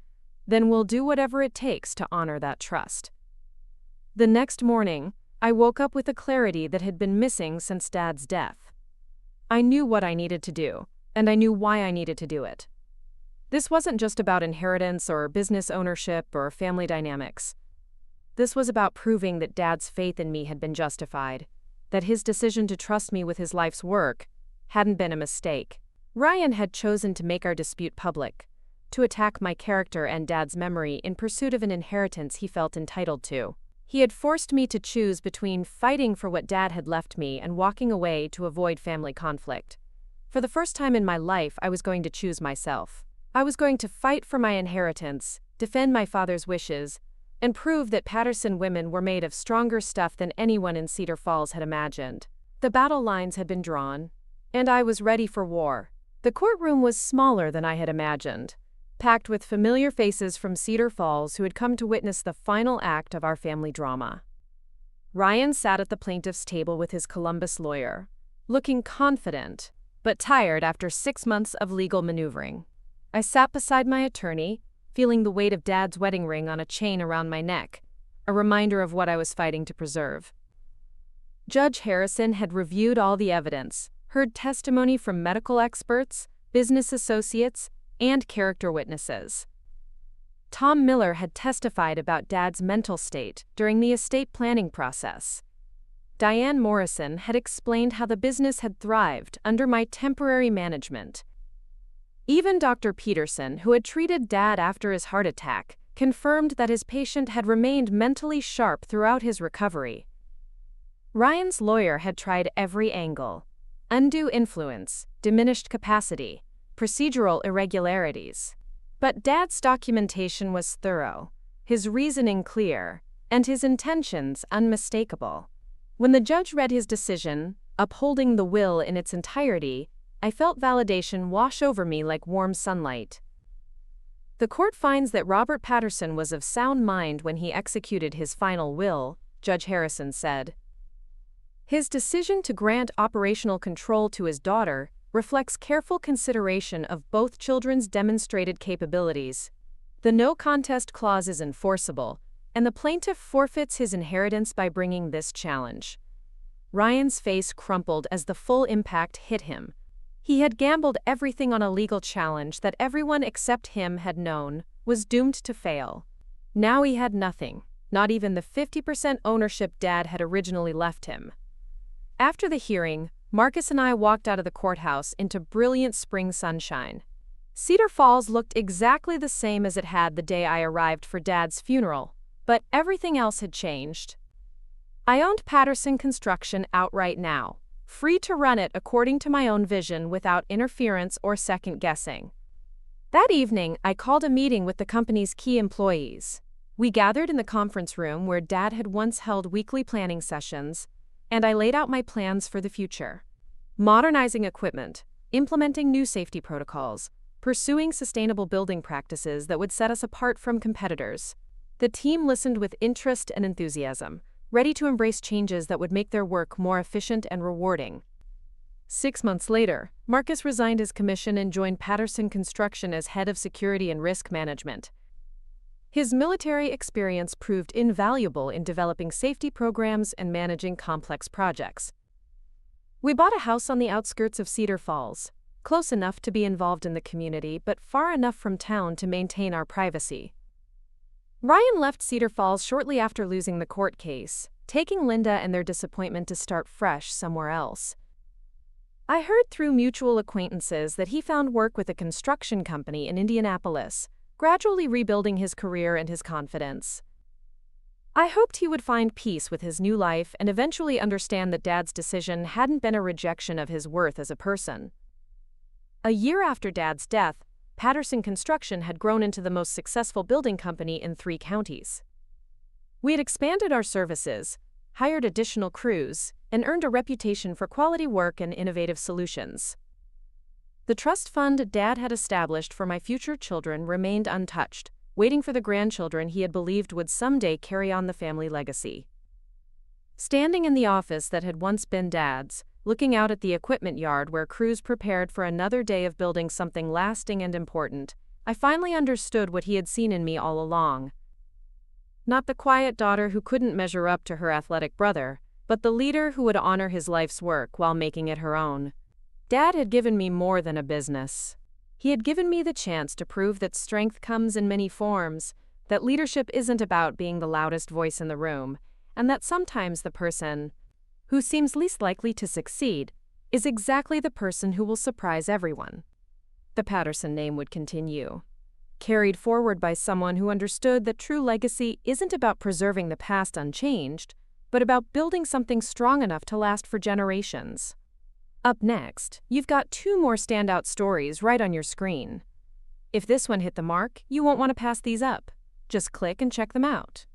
then we'll do whatever it takes to honor that trust." The next morning, I woke up with a clarity that had been missing since Dad's death. I knew what I needed to do, and I knew why I needed to do it. This wasn't just about inheritance or business ownership or family dynamics. This was about proving that Dad's faith in me had been justified, that his decision to trust me with his life's work hadn't been a mistake. Ryan had chosen to make our dispute public, to attack my character and Dad's memory in pursuit of an inheritance he felt entitled to. He had forced me to choose between fighting for what Dad had left me and walking away to avoid family conflict. For the first time in my life, I was going to choose myself. I was going to fight for my inheritance, defend my father's wishes, and prove that Patterson women were made of stronger stuff than anyone in Cedar Falls had imagined. The battle lines had been drawn, and I was ready for war. The courtroom was smaller than I had imagined, packed with familiar faces from Cedar Falls who had come to witness the final act of our family drama. Ryan sat at the plaintiff's table with his Columbus lawyer, looking confident, but tired after 6 months of legal maneuvering. I sat beside my attorney, feeling the weight of Dad's wedding ring on a chain around my neck, a reminder of what I was fighting to preserve. Judge Harrison had reviewed all the evidence, heard testimony from medical experts, business associates, and character witnesses. Tom Miller had testified about Dad's mental state during the estate planning process. Diane Morrison had explained how the business had thrived under my temporary management. Even Dr. Peterson, who had treated Dad after his heart attack, confirmed that his patient had remained mentally sharp throughout his recovery. Ryan's lawyer had tried every angle: undue influence, diminished capacity, procedural irregularities. But Dad's documentation was thorough, his reasoning clear, and his intentions unmistakable. When the judge read his decision, upholding the will in its entirety, I felt validation wash over me like warm sunlight. "The court finds that Robert Patterson was of sound mind when he executed his final will," Judge Harrison said. "His decision to grant operational control to his daughter reflects careful consideration of both children's demonstrated capabilities. The no contest clause is enforceable, and the plaintiff forfeits his inheritance by bringing this challenge." Ryan's face crumpled as the full impact hit him. He had gambled everything on a legal challenge that everyone except him had known was doomed to fail. Now he had nothing, not even the 50% ownership Dad had originally left him. After the hearing, Marcus and I walked out of the courthouse into brilliant spring sunshine. Cedar Falls looked exactly the same as it had the day I arrived for Dad's funeral, but everything else had changed. I owned Patterson Construction outright now, free to run it according to my own vision without interference or second-guessing. That evening, I called a meeting with the company's key employees. We gathered in the conference room where Dad had once held weekly planning sessions, and I laid out my plans for the future. Modernizing equipment, implementing new safety protocols, pursuing sustainable building practices that would set us apart from competitors. The team listened with interest and enthusiasm, ready to embrace changes that would make their work more efficient and rewarding. 6 months later, Marcus resigned his commission and joined Patterson Construction as head of security and risk management. His military experience proved invaluable in developing safety programs and managing complex projects. We bought a house on the outskirts of Cedar Falls, close enough to be involved in the community but far enough from town to maintain our privacy. Ryan left Cedar Falls shortly after losing the court case, taking Linda and their disappointment to start fresh somewhere else. I heard through mutual acquaintances that he found work with a construction company in Indianapolis, gradually rebuilding his career and his confidence. I hoped he would find peace with his new life and eventually understand that Dad's decision hadn't been a rejection of his worth as a person. A year after Dad's death, Patterson Construction had grown into the most successful building company in 3 counties. We had expanded our services, hired additional crews, and earned a reputation for quality work and innovative solutions. The trust fund Dad had established for my future children remained untouched, waiting for the grandchildren he had believed would someday carry on the family legacy. Standing in the office that had once been Dad's, looking out at the equipment yard where crews prepared for another day of building something lasting and important, I finally understood what he had seen in me all along. Not the quiet daughter who couldn't measure up to her athletic brother, but the leader who would honor his life's work while making it her own. Dad had given me more than a business. He had given me the chance to prove that strength comes in many forms, that leadership isn't about being the loudest voice in the room, and that sometimes the person who seems least likely to succeed is exactly the person who will surprise everyone. The Patterson name would continue, carried forward by someone who understood that true legacy isn't about preserving the past unchanged, but about building something strong enough to last for generations. Up next, you've got 2 more standout stories right on your screen. If this one hit the mark, you won't want to pass these up. Just click and check them out.